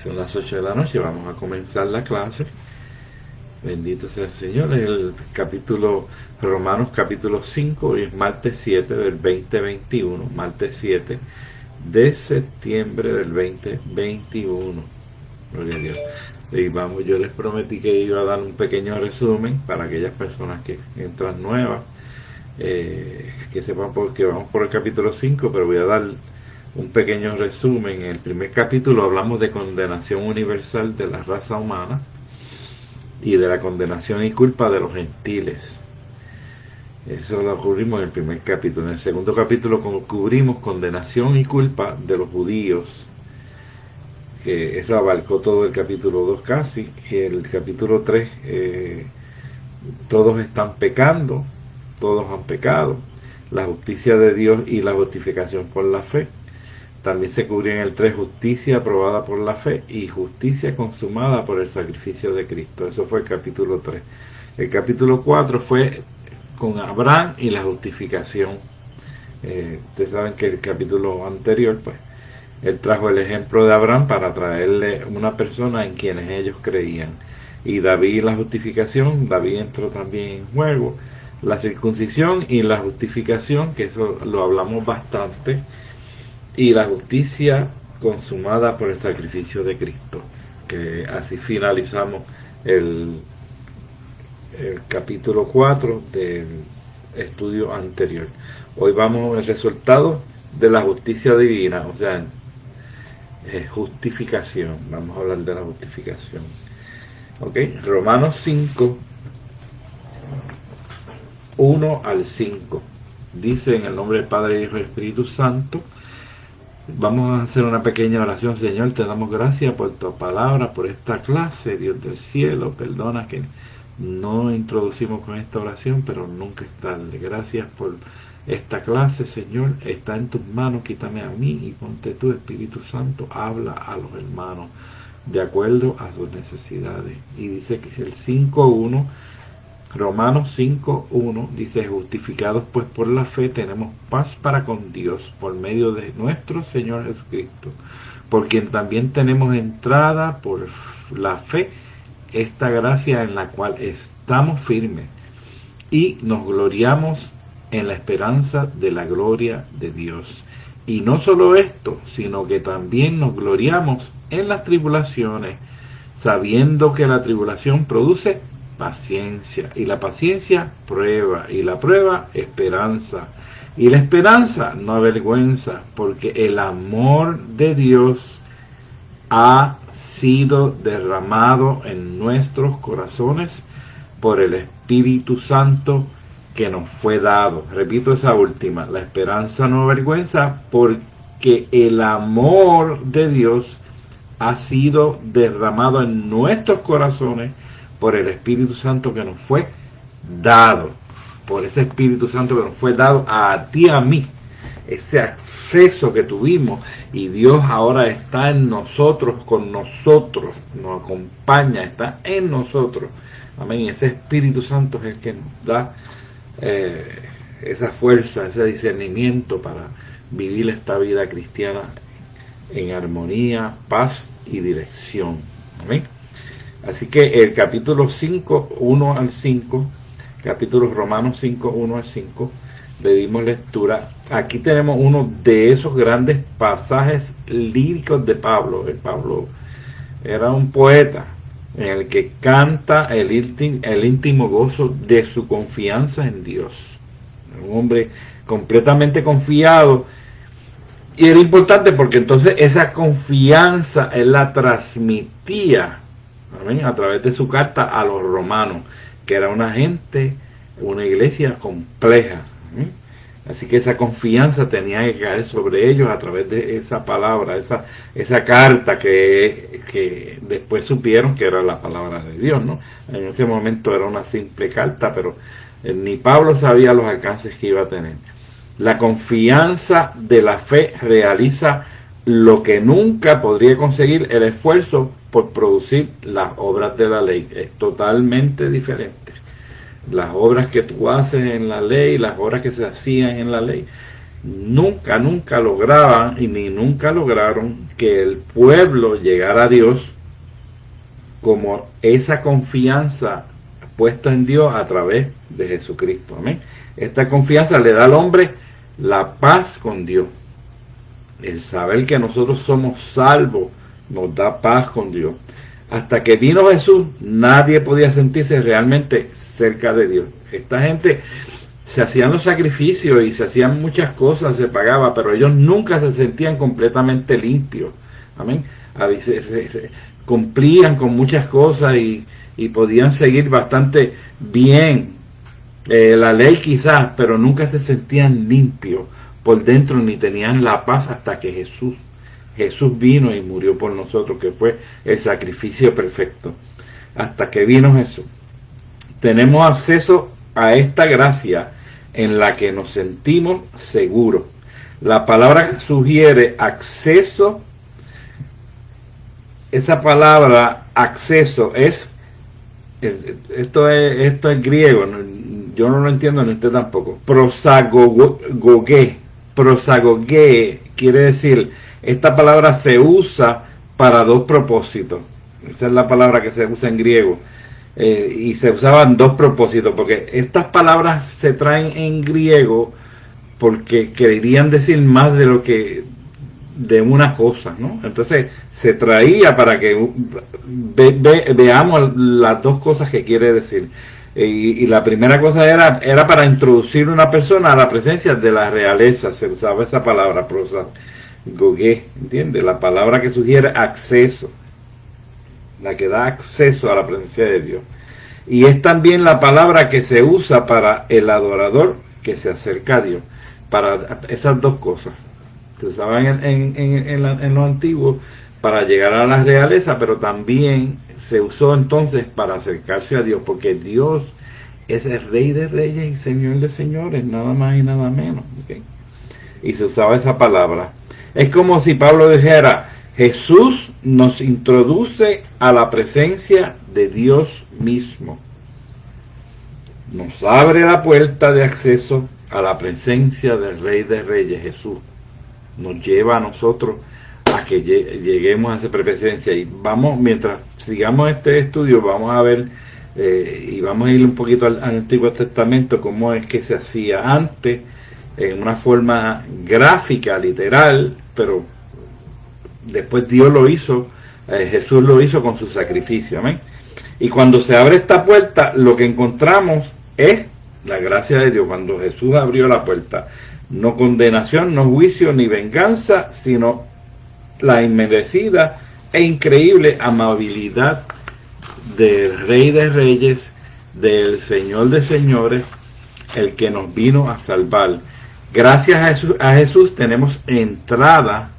Son las 8 de la noche, vamos a comenzar la clase. Bendito sea el Señor. El capítulo, Romanos capítulo 5, hoy es martes 7 del 2021, martes 7 de septiembre del 2021. Gloria a Dios. Y vamos, yo les prometí que iba a dar un pequeño resumen para aquellas personas que entran nuevas, que sepan porque vamos por el capítulo 5, pero voy a dar un pequeño resumen. En el primer capítulo hablamos de condenación universal de la raza humana y de la condenación y culpa de los gentiles. Eso lo cubrimos en el primer capítulo. En el segundo capítulo cubrimos condenación y culpa de los judíos, que eso abarcó todo el capítulo 2 casi. Y el capítulo 3, todos están pecando, todos han pecado, la justicia de Dios y la justificación por la fe. También se cubrió en el 3 justicia aprobada por la fe y justicia consumada por el sacrificio de Cristo. Eso fue el capítulo 3. El capítulo 4 fue con Abraham y la justificación. Ustedes saben que el capítulo anterior, pues, él trajo el ejemplo de Abraham para traerle una persona en quienes ellos creían. Y David y la justificación, David entró también en juego. La circuncisión y la justificación, que eso lo hablamos bastante, y la justicia consumada por el sacrificio de Cristo, que así finalizamos el capítulo 4 del estudio anterior. Hoy vamos al resultado de la justicia divina, o sea, justificación. Vamos a hablar de la justificación. Ok, Romanos 5, 1 al 5. Dice: en el nombre del Padre, Hijo y Espíritu Santo. Vamos a hacer una pequeña oración. Señor, te damos gracias por tu palabra, por esta clase, Dios del cielo. Perdona que no introducimos con esta oración, pero nunca es tarde. Gracias por esta clase, Señor. Está en tus manos, quítame a mí y ponte tú, Espíritu Santo. Habla a los hermanos de acuerdo a sus necesidades. Y dice que el 5.1, Romanos 5.1 dice: justificados pues por la fe tenemos paz para con Dios por medio de nuestro Señor Jesucristo, por quien también tenemos entrada por la fe, esta gracia en la cual estamos firmes y nos gloriamos en la esperanza de la gloria de Dios. Y no solo esto, sino que también nos gloriamos en las tribulaciones, sabiendo que la tribulación produce paciencia, y la paciencia prueba, y la prueba esperanza, y la esperanza no avergüenza, porque el amor de Dios ha sido derramado en nuestros corazones por el Espíritu Santo que nos fue dado. Repito esa última: la esperanza no avergüenza, porque el amor de Dios ha sido derramado en nuestros corazones por el Espíritu Santo que nos fue dado. Por ese Espíritu Santo que nos fue dado a ti y a mí. Ese acceso que tuvimos, y Dios ahora está en nosotros, con nosotros, nos acompaña, está en nosotros. Amén. Ese Espíritu Santo es el que nos da esa fuerza, ese discernimiento para vivir esta vida cristiana en armonía, paz y dirección. Amén. Así que el capítulo 5, 1 al 5, capítulo Romanos 5, 1 al 5, le dimos lectura. Aquí tenemos uno de esos grandes pasajes líricos de Pablo. Pablo era un poeta en el que canta el íntimo gozo de su confianza en Dios. Un hombre completamente confiado. Y era importante porque entonces esa confianza él la transmitía, amén, a través de su carta a los romanos, que era una iglesia compleja. Amén. Así que esa confianza tenía que caer sobre ellos a través de esa palabra, esa carta que después supieron que era la palabra de Dios, ¿no? En ese momento era una simple carta, pero ni Pablo sabía los alcances que iba a tener. La confianza de la fe realiza lo que nunca podría conseguir el esfuerzo por producir las obras de la ley. Es totalmente diferente. Las obras que tú haces en la ley, las obras que se hacían en la ley, nunca lograban y ni nunca lograron que el pueblo llegara a Dios como esa confianza puesta en Dios a través de Jesucristo. Amén. Esta confianza le da al hombre la paz con Dios. El saber que nosotros somos salvos nos da paz con Dios. Hasta que vino Jesús, nadie podía sentirse realmente cerca de Dios. Esta gente se hacían los sacrificios y se hacían muchas cosas, se pagaba, pero ellos nunca se sentían completamente limpios. Amén. A veces cumplían con muchas cosas y podían seguir bastante bien la ley quizás, pero nunca se sentían limpios por dentro ni tenían la paz hasta que Jesús vino y murió por nosotros, que fue el sacrificio perfecto. Hasta que vino Jesús, tenemos acceso a esta gracia en la que nos sentimos seguros. La palabra sugiere acceso. Esa palabra acceso esto es griego, yo no lo entiendo ni usted tampoco. Prosagoge quiere decir, esta palabra se usa para dos propósitos. Esa es la palabra que se usa en griego. Y se usaban dos propósitos, porque estas palabras se traen en griego porque querían decir más de lo que de una cosa, ¿no? Entonces se traía para que veamos las dos cosas que quiere decir. Y la primera cosa era para introducir una persona a la presencia de la realeza. Se usaba esa palabra, prosagoge, ¿entiende? La palabra que sugiere acceso, la que da acceso a la presencia de Dios. Y es también la palabra que se usa para el adorador que se acerca a Dios. Para esas dos cosas. Se usaban en lo antiguo para llegar a la realeza, pero también se usó entonces para acercarse a Dios, porque Dios es el Rey de Reyes y Señor de Señores, nada más y nada menos. ¿Okay? Y se usaba esa palabra. Es como si Pablo dijera, Jesús nos introduce a la presencia de Dios mismo. Nos abre la puerta de acceso a la presencia del Rey de Reyes, Jesús. Nos lleva a nosotros a que lleguemos a esa presencia. Y vamos, mientras sigamos este estudio, vamos a ver y vamos a ir un poquito al Antiguo Testamento, cómo es que se hacía antes, en una forma gráfica, literal, pero después Dios lo hizo, Jesús lo hizo con su sacrificio. Amén. Y cuando se abre esta puerta, lo que encontramos es la gracia de Dios. Cuando Jesús abrió la puerta, no condenación, no juicio, ni venganza, sino la inmerecida e increíble amabilidad del Rey de Reyes, del Señor de Señores, el que nos vino a salvar. Gracias a Jesús tenemos entrada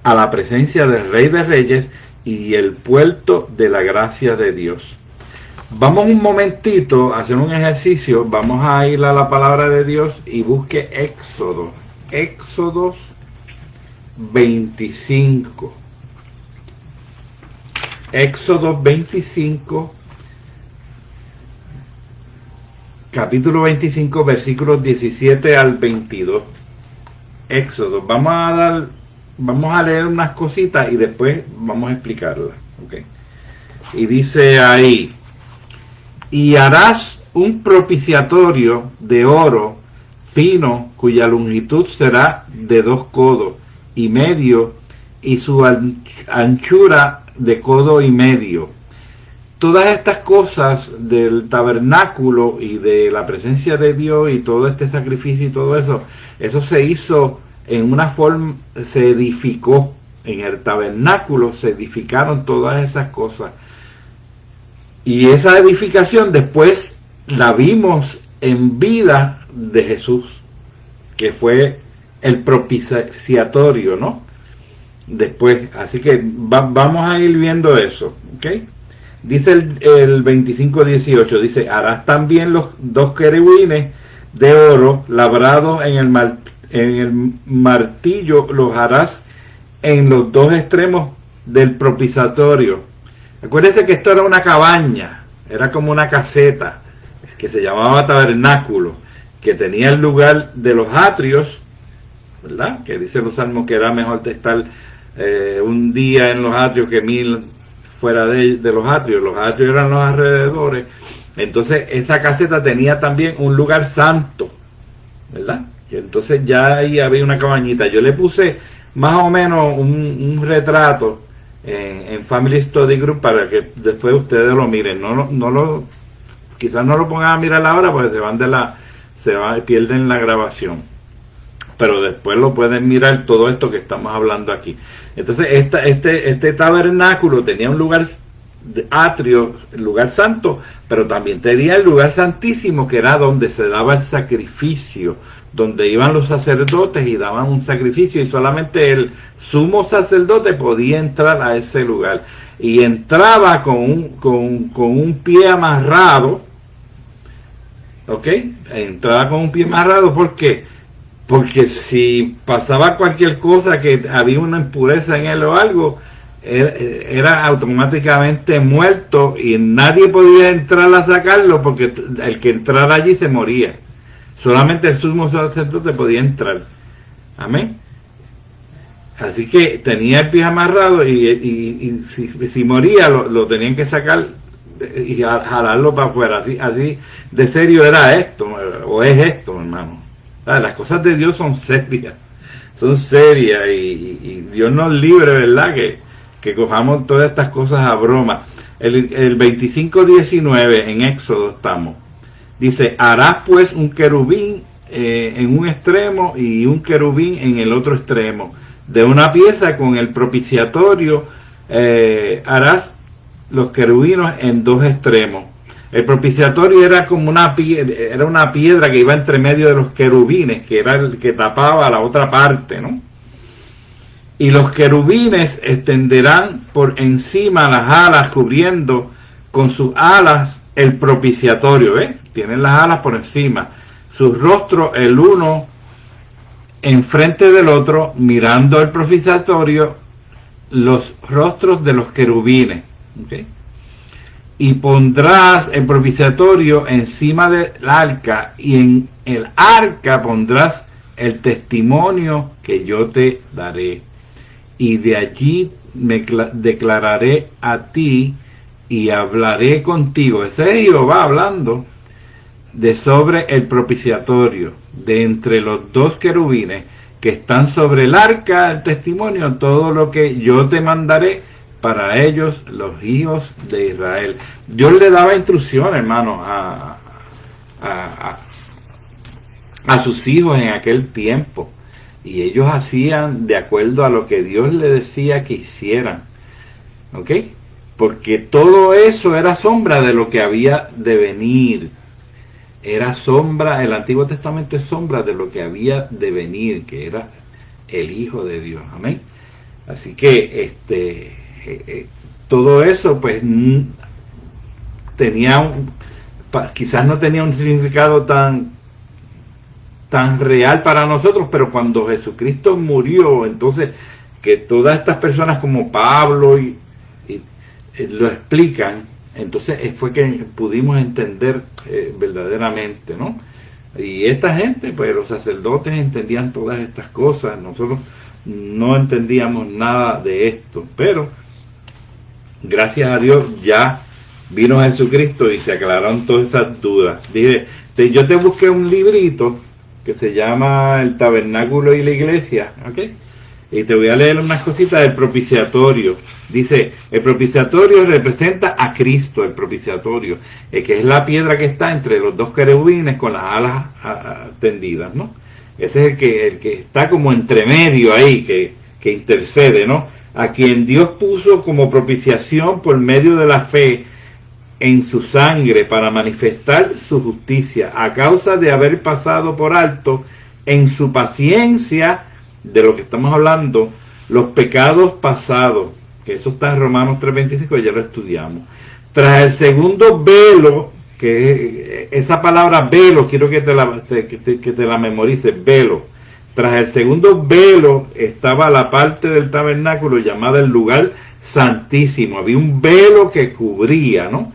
a la presencia del Rey de Reyes y el puerto de la gracia de Dios. Vamos un momentito a hacer un ejercicio. Vamos a ir a la palabra de Dios y busque Éxodo 25. Éxodo 25, capítulo 25, versículos 17 al 22. Éxodo. Vamos a leer unas cositas y después vamos a explicarlas. Okay. Y dice ahí, y harás un propiciatorio de oro fino, cuya longitud será de 2 codos y medio, y su anchura de codo y medio. Todas estas cosas del tabernáculo y de la presencia de Dios y todo este sacrificio y todo eso se hizo en una forma, se edificó en el tabernáculo, se edificaron todas esas cosas. Y esa edificación después la vimos en vida de Jesús, que fue el propiciatorio, ¿no? Después, así que vamos a ir viendo eso, ¿ok? Dice el 25:18, dice, harás también los 2 querubines de oro labrados en el martillo, los harás en los 2 extremos del propiciatorio. Acuérdense que esto era una cabaña, era como una caseta, que se llamaba tabernáculo, que tenía el lugar de los atrios ¿verdad? Que dice los salmos que era mejor estar un día en los atrios que 1000 fuera de los atrios. Los atrios eran los alrededores. Entonces esa caseta tenía también un lugar santo, ¿verdad? Que entonces ya ahí había una cabañita. Yo le puse más o menos un retrato en Family Study Group para que después ustedes lo miren. Quizás no lo pongan a mirar ahora porque pierden la grabación, pero después lo pueden mirar todo esto que estamos hablando aquí. Entonces este tabernáculo tenía un lugar de atrio, el lugar santo, pero también tenía el lugar santísimo, que era donde se daba el sacrificio, donde iban los sacerdotes y daban un sacrificio, y solamente el sumo sacerdote podía entrar a ese lugar, y entraba con un pie amarrado. ¿Ok? Entraba con un pie amarrado. ¿Por qué? Porque si pasaba cualquier cosa, que había una impureza en él o algo, era automáticamente muerto y nadie podía entrar a sacarlo, porque el que entrara allí se moría. Solamente el sumo sacerdote podía entrar. Amén. Así que tenía el pie amarrado y si moría lo tenían que sacar y jalarlo para afuera. Así de serio era esto, o es esto, hermano. Las cosas de Dios son serias y Dios nos libre, ¿verdad? Que cojamos todas estas cosas a broma. El 25:19 en Éxodo estamos. Dice: harás pues un querubín en un extremo y un querubín en el otro extremo. De una pieza con el propiciatorio harás los querubinos en dos extremos. El propiciatorio era como una piedra que iba entre medio de los querubines, que era el que tapaba la otra parte, ¿no? Y los querubines extenderán por encima las alas, cubriendo con sus alas el propiciatorio, ¿ves? Tienen las alas por encima. Sus rostros, el uno enfrente del otro, mirando el propiciatorio, los rostros de los querubines. ¿Okay? Y pondrás el propiciatorio encima del arca, y en el arca pondrás el testimonio que yo te daré, y de allí me declararé a ti y hablaré contigo. Ese es Jehová hablando sobre el propiciatorio, de entre los dos querubines que están sobre el arca, el testimonio, todo lo que yo te mandaré para ellos, los hijos de Israel. Dios le daba instrucción, hermano, a sus hijos en aquel tiempo, y ellos hacían de acuerdo a lo que Dios le decía que hicieran. ¿Ok? Porque todo eso era sombra de lo que había de venir. Era sombra, el Antiguo Testamento es sombra de lo que había de venir, que era el Hijo de Dios. Amén. Así que todo eso pues quizás no tenía un significado tan real para nosotros, pero cuando Jesucristo murió, entonces que todas estas personas como Pablo y lo explican, entonces fue que pudimos entender verdaderamente, ¿no? Y esta gente, pues los sacerdotes entendían todas estas cosas, nosotros no entendíamos nada de esto, pero gracias a Dios ya vino Jesucristo y se aclararon todas esas dudas. Dije, yo te busqué un librito que se llama El Tabernáculo y la Iglesia, ¿ok? Y te voy a leer unas cositas del propiciatorio. Dice, el propiciatorio representa a Cristo, el propiciatorio, que es la piedra que está entre los dos querubines con las alas tendidas, ¿no? Ese es el que está como entre medio ahí, que intercede, ¿no? A quien Dios puso como propiciación por medio de la fe en su sangre para manifestar su justicia, a causa de haber pasado por alto en su paciencia, de lo que estamos hablando, los pecados pasados, que eso está en Romanos 3:25, ya lo estudiamos. Tras el segundo velo, que esa palabra velo, quiero que te la memorices, velo. Tras el segundo velo estaba la parte del tabernáculo llamada el lugar santísimo. Había un velo que cubría, ¿no?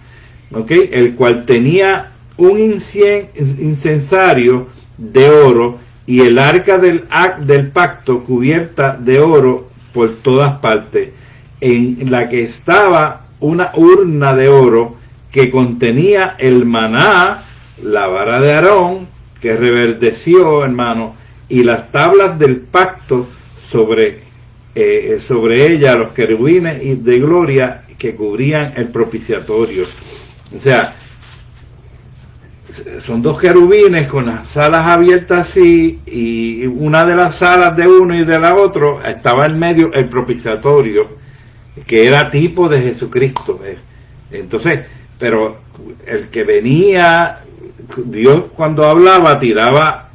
¿Okay? El cual tenía un incensario de oro y el arca del pacto cubierta de oro por todas partes, en la que estaba una urna de oro que contenía el maná, la vara de Aarón, que reverdeció, hermano, y las tablas del pacto sobre ella, los querubines de gloria que cubrían el propiciatorio. O sea, son dos querubines con las alas abiertas así, y una de las alas de uno y de la otra estaba en medio el propiciatorio, que era tipo de Jesucristo. Entonces, pero el que venía, Dios cuando hablaba tiraba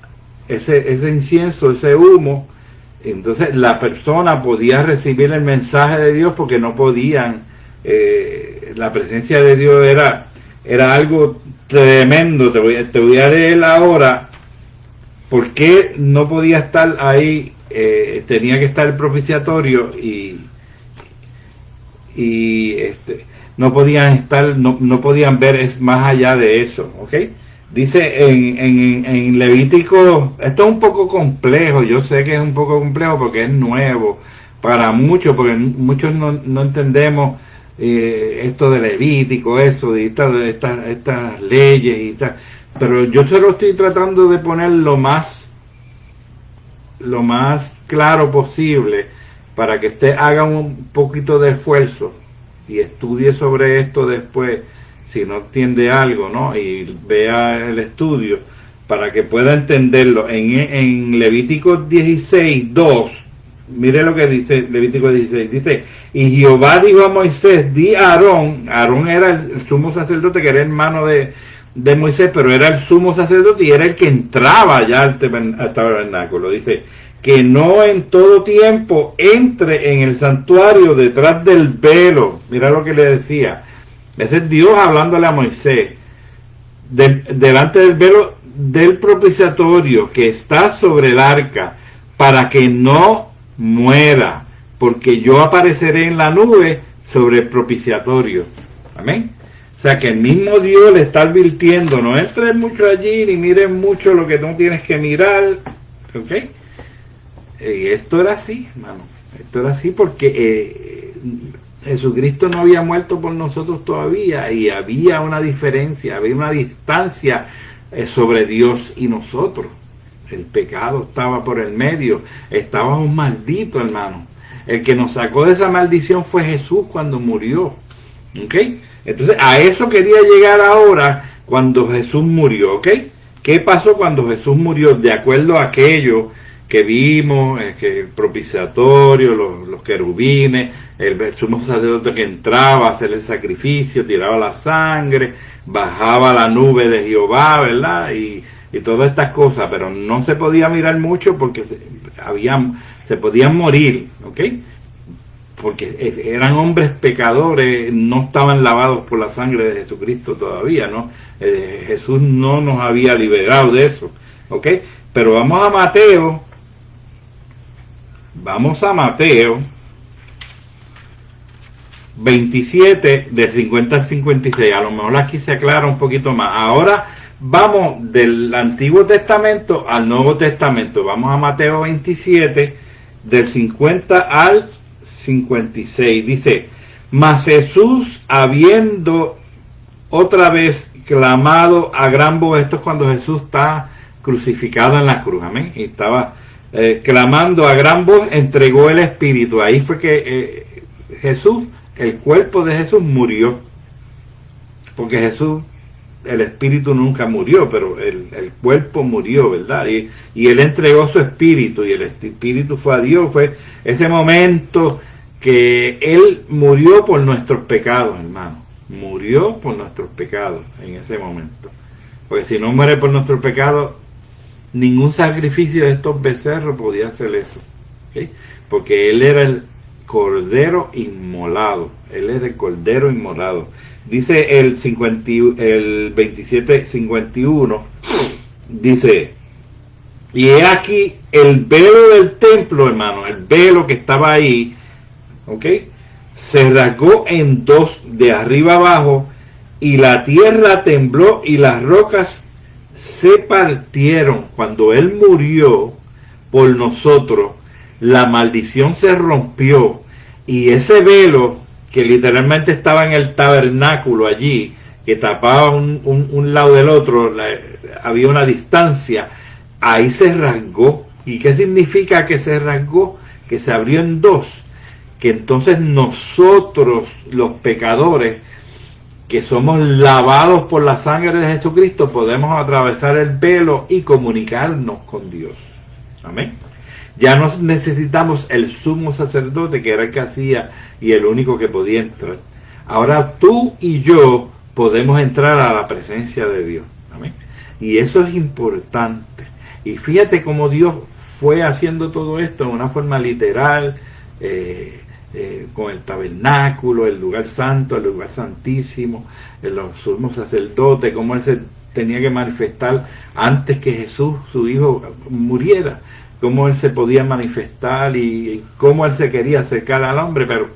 ese incienso, ese humo. Entonces la persona podía recibir el mensaje de Dios porque no podían, la presencia de Dios era algo tremendo. Te voy a leer ahora por qué no podía estar ahí, tenía que estar el propiciatorio y no podían estar, no podían ver es más allá de eso, ¿ok? Dice en Levítico, esto es un poco complejo, yo sé que es un poco complejo porque es nuevo para muchos, porque muchos no entendemos esto de Levítico, eso, de estas leyes y tal, pero yo se lo estoy tratando de poner lo más claro posible para que usted haga un poquito de esfuerzo y estudie sobre esto después, si no entiende algo, ¿no? Y vea el estudio para que pueda entenderlo. En Levítico 16:2, mire lo que dice Levítico 16, dice: y Jehová dijo a Moisés, di a Aarón era el sumo sacerdote, que era hermano de Moisés, pero era el sumo sacerdote y era el que entraba ya al tabernáculo. Dice que no en todo tiempo entre en el santuario detrás del velo. Mira lo que le decía. Ese es Dios hablándole a Moisés, delante del velo del propiciatorio que está sobre el arca, para que no muera, porque yo apareceré en la nube sobre el propiciatorio. Amén. O sea que el mismo Dios le está advirtiendo: no entres mucho allí, ni mires mucho lo que no tienes que mirar. ¿Ok? Y esto era así, hermano. Esto era así porque Jesucristo no había muerto por nosotros todavía, y había una diferencia, había una distancia sobre Dios y nosotros. El pecado estaba por el medio, estábamos malditos, hermano. El que nos sacó de esa maldición fue Jesús cuando murió. ¿Ok? Entonces a eso quería llegar ahora cuando Jesús murió. ¿Ok? ¿Qué pasó cuando Jesús murió? De acuerdo a aquello que vimos, que el propiciatorio, los querubines, el sumo sacerdote que entraba a hacer el sacrificio, tiraba la sangre, bajaba la nube de Jehová, ¿verdad? Y todas estas cosas, pero no se podía mirar mucho porque se podían morir, ¿ok? Porque eran hombres pecadores, no estaban lavados por la sangre de Jesucristo todavía, ¿no? Jesús no nos había liberado de eso, ¿ok? Pero vamos a Mateo 27, del 50 al 56. A lo mejor aquí se aclara un poquito más. Ahora vamos del Antiguo Testamento al Nuevo Testamento. Vamos a Mateo 27, del 50 al 56. Dice: mas Jesús, habiendo otra vez clamado a gran voz, esto es cuando Jesús está crucificado en la cruz, amén, y estaba clamando a gran voz, entregó el Espíritu. Ahí fue que Jesús, el cuerpo de Jesús murió, porque Jesús, el Espíritu nunca murió, pero el cuerpo murió, ¿verdad? Y Él entregó su Espíritu, y el Espíritu fue a Dios. Fue ese momento que Él murió por nuestros pecados, hermano. Murió por nuestros pecados en ese momento. Porque si no muere por nuestros pecados, ningún sacrificio de estos becerros podía hacer eso, ¿okay? Porque Él era el Cordero inmolado. Él era el Cordero inmolado. Dice el 27:51, dice: y he aquí el velo del templo, hermano, el velo que estaba ahí, ¿ok?, se rasgó en dos de arriba abajo, y la tierra tembló y las rocas se partieron. Cuando Él murió por nosotros, la maldición se rompió, y ese velo que literalmente estaba en el tabernáculo allí, que tapaba un lado del otro, había una distancia, ahí se rasgó. ¿Y qué significa que se rasgó? Que se abrió en dos, que entonces nosotros, los pecadores, que somos lavados por la sangre de Jesucristo, podemos atravesar el velo y comunicarnos con Dios. Amén. Ya no necesitamos el sumo sacerdote, que era el que hacía y el único que podía entrar. Ahora tú y yo podemos entrar a la presencia de Dios. Amén. Y eso es importante. Y fíjate cómo Dios fue haciendo todo esto en una forma literal, con el tabernáculo, el lugar santo, el lugar santísimo, los sumos sacerdotes, cómo Él se tenía que manifestar antes que Jesús, su Hijo, muriera, cómo Él se podía manifestar y cómo Él se quería acercar al hombre, pero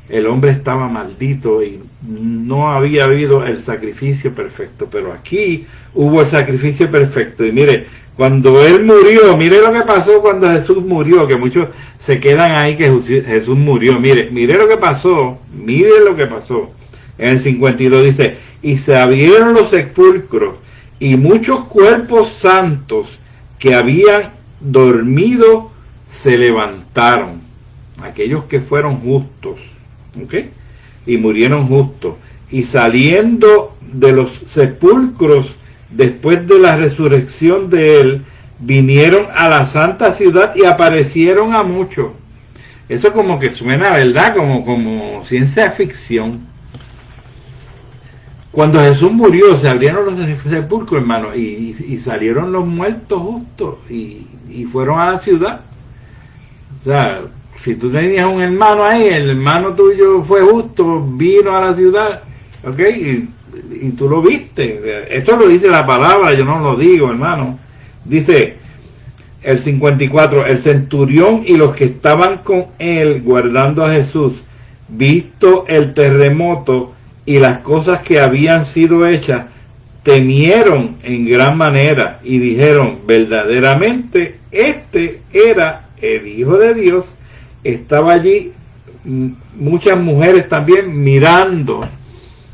el hombre estaba maldito y no había habido el sacrificio perfecto. Pero aquí hubo el sacrificio perfecto. Y mire, cuando Él murió, mire lo que pasó cuando Jesús murió, que muchos se quedan ahí que Jesús murió. Mire lo que pasó, mire lo que pasó. En el 52 dice, y se abrieron los sepulcros, y muchos cuerpos santos que habían dormido se levantaron. Aquellos que fueron justos, ¿ok? Y murieron justos. Y saliendo de los sepulcros, después de la resurrección de Él, vinieron a la santa ciudad y aparecieron a muchos. Eso como que suena, ¿verdad? Como ciencia ficción. Cuando Jesús murió, se abrieron los sepulcros, hermano, y salieron los muertos justos y fueron a la ciudad. O sea, si tú tenías un hermano ahí, el hermano tuyo fue justo, vino a la ciudad, ¿ok? Y tú lo viste. Esto lo dice la palabra, yo no lo digo, hermano. Dice el 54, el centurión y los que estaban con él guardando a Jesús, visto el terremoto y las cosas que habían sido hechas, temieron en gran manera y dijeron, verdaderamente este era el Hijo de Dios. Estaba allí muchas mujeres también mirando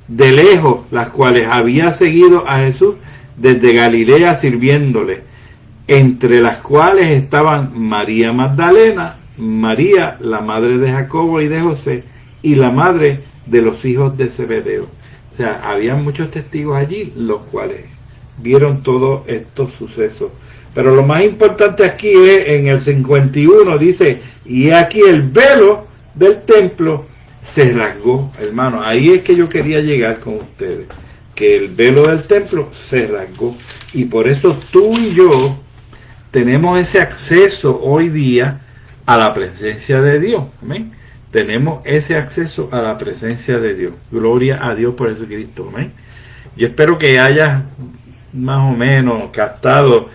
de lejos, las cuales había seguido a Jesús desde Galilea sirviéndole, entre las cuales estaban María Magdalena, María, la madre de Jacobo y de José, y la madre de los hijos de Zebedeo. O sea, había muchos testigos allí, los cuales vieron todos estos sucesos. Pero lo más importante aquí es, en el 51 dice, y aquí el velo del templo se rasgó, hermano. Ahí es que yo quería llegar con ustedes, que el velo del templo se rasgó. Y por eso tú y yo tenemos ese acceso hoy día a la presencia de Dios. Amén. Tenemos ese acceso a la presencia de Dios. Gloria a Dios por Jesucristo. Amén. Yo espero que hayas más o menos captado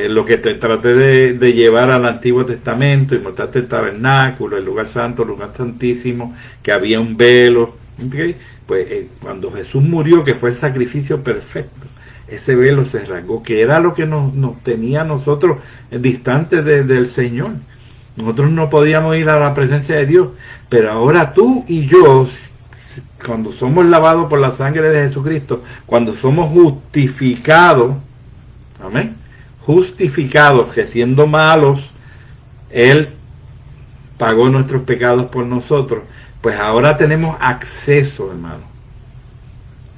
lo que te traté de llevar al Antiguo Testamento, y mostrarte el tabernáculo, el lugar santo, el lugar santísimo, que había un velo. ¿Okay? Pues cuando Jesús murió, que fue el sacrificio perfecto, ese velo se rasgó, que era lo que nos tenía a nosotros distantes del Señor. Nosotros no podíamos ir a la presencia de Dios, pero ahora tú y yo, cuando somos lavados por la sangre de Jesucristo, cuando somos justificados, amén, justificados, que siendo malos, Él pagó nuestros pecados por nosotros, pues ahora tenemos acceso, hermano.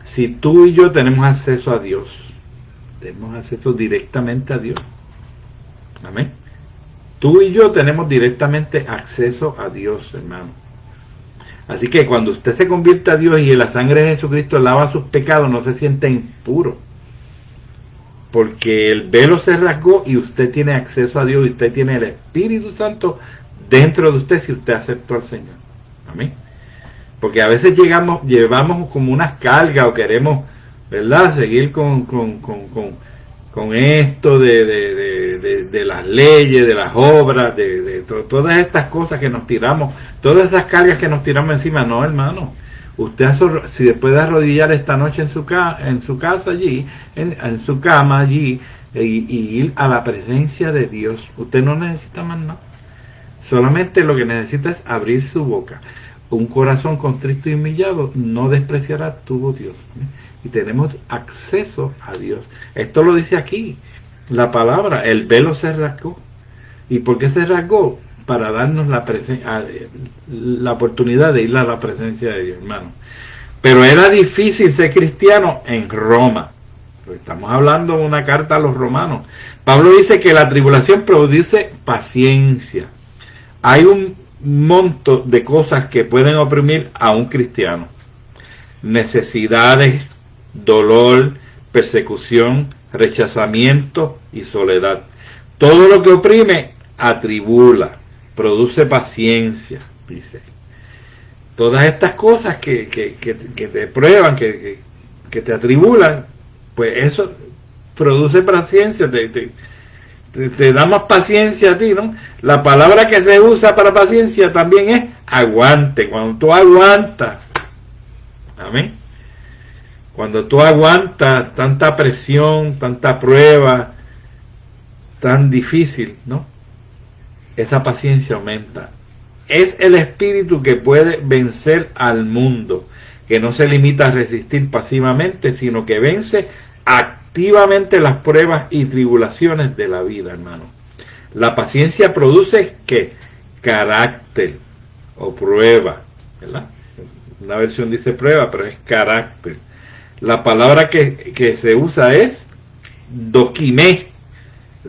Si tú y yo tenemos acceso a Dios, tenemos acceso directamente a Dios, amén. Tú y yo tenemos directamente acceso a Dios, hermano. Así que cuando usted se convierte a Dios y la sangre de Jesucristo lava sus pecados, no se siente impuro, porque el velo se rasgó y usted tiene acceso a Dios, y usted tiene el Espíritu Santo dentro de usted si usted aceptó al Señor. Amén. Porque a veces llevamos como unas cargas, o queremos, ¿verdad?, seguir con esto de las leyes, de las obras, de todas estas cosas que nos tiramos, todas esas cargas que nos tiramos encima. No, hermano, Usted si puede arrodillar esta noche en su casa allí, en su cama allí, y ir a la presencia de Dios. Usted no necesita más nada. Solamente lo que necesita es abrir su boca. Un corazón contrito y humillado no despreciará tu Dios. Y tenemos acceso a Dios. Esto lo dice aquí, la palabra, el velo se rasgó. ¿Y por qué se rasgó? Para darnos la oportunidad de ir a la presencia de Dios, hermano. Pero era difícil ser cristiano en Roma. Estamos hablando de una carta a los romanos. Pablo dice que la tribulación produce paciencia. Hay un monto de cosas que pueden oprimir a un cristiano. Necesidades, dolor, persecución, rechazamiento y soledad. Todo lo que oprime atribula, produce paciencia, dice. Todas estas cosas que te prueban, que te atribulan, pues eso produce paciencia, te da más paciencia a ti, ¿no? La palabra que se usa para paciencia también es aguante. Cuando tú aguantas, amén, cuando tú aguantas tanta presión, tanta prueba, tan difícil, ¿no? Esa paciencia aumenta. Es el espíritu que puede vencer al mundo, que no se limita a resistir pasivamente, sino que vence activamente las pruebas y tribulaciones de la vida, hermano. La paciencia produce ¿qué? Carácter o prueba, ¿verdad? Una versión dice prueba, pero es carácter. La palabra que se usa es dokimé.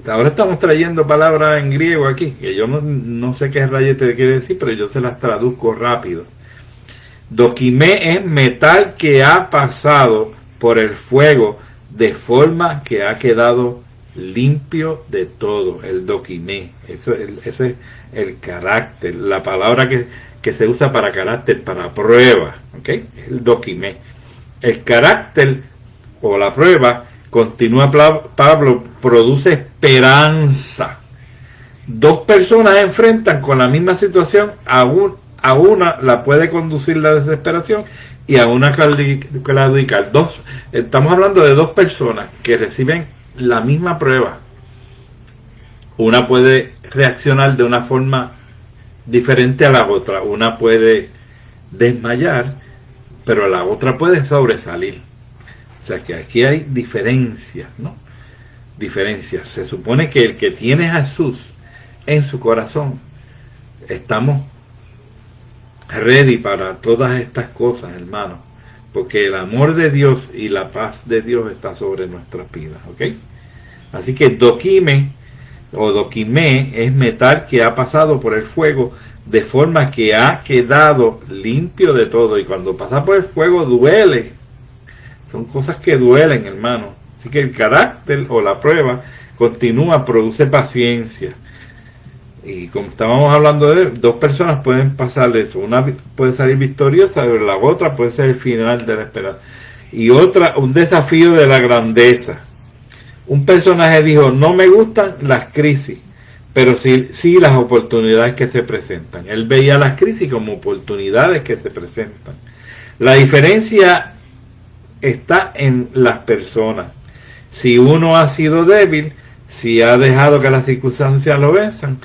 Ahora estamos trayendo palabras en griego aquí, que yo no sé qué rayete quiere decir, pero yo se las traduzco rápido. Dokimé es metal que ha pasado por el fuego de forma que ha quedado limpio de todo. El dokimé, ese es el carácter, la palabra que se usa para carácter, para prueba, ¿ok? El dokimé. El carácter o la prueba, continúa Pablo, produce esperanza. Dos personas enfrentan con la misma situación, a una la puede conducir la desesperación y a una claudicar. Estamos hablando de dos personas que reciben la misma prueba. Una puede reaccionar de una forma diferente a la otra. Una puede desmayar, pero la otra puede sobresalir. O sea que aquí hay diferencias, ¿no? Diferencias. Se supone que el que tiene a Jesús en su corazón, estamos ready para todas estas cosas, hermanos, porque el amor de Dios y la paz de Dios está sobre nuestras vidas, ¿ok? Así que dokimé o dokimé es metal que ha pasado por el fuego de forma que ha quedado limpio de todo, y cuando pasa por el fuego duele. Son cosas que duelen, hermano. Así que el carácter o la prueba continúa, produce paciencia. Y como estábamos hablando de dos personas pueden pasar eso. Una puede salir victoriosa, pero la otra puede ser el final de la esperanza. Y otra, un desafío de la grandeza. Un personaje dijo, no me gustan las crisis, pero sí las oportunidades que se presentan. Él veía las crisis como oportunidades que se presentan. La diferencia está en las personas. Si uno ha sido débil, si ha dejado que las circunstancias lo venzan,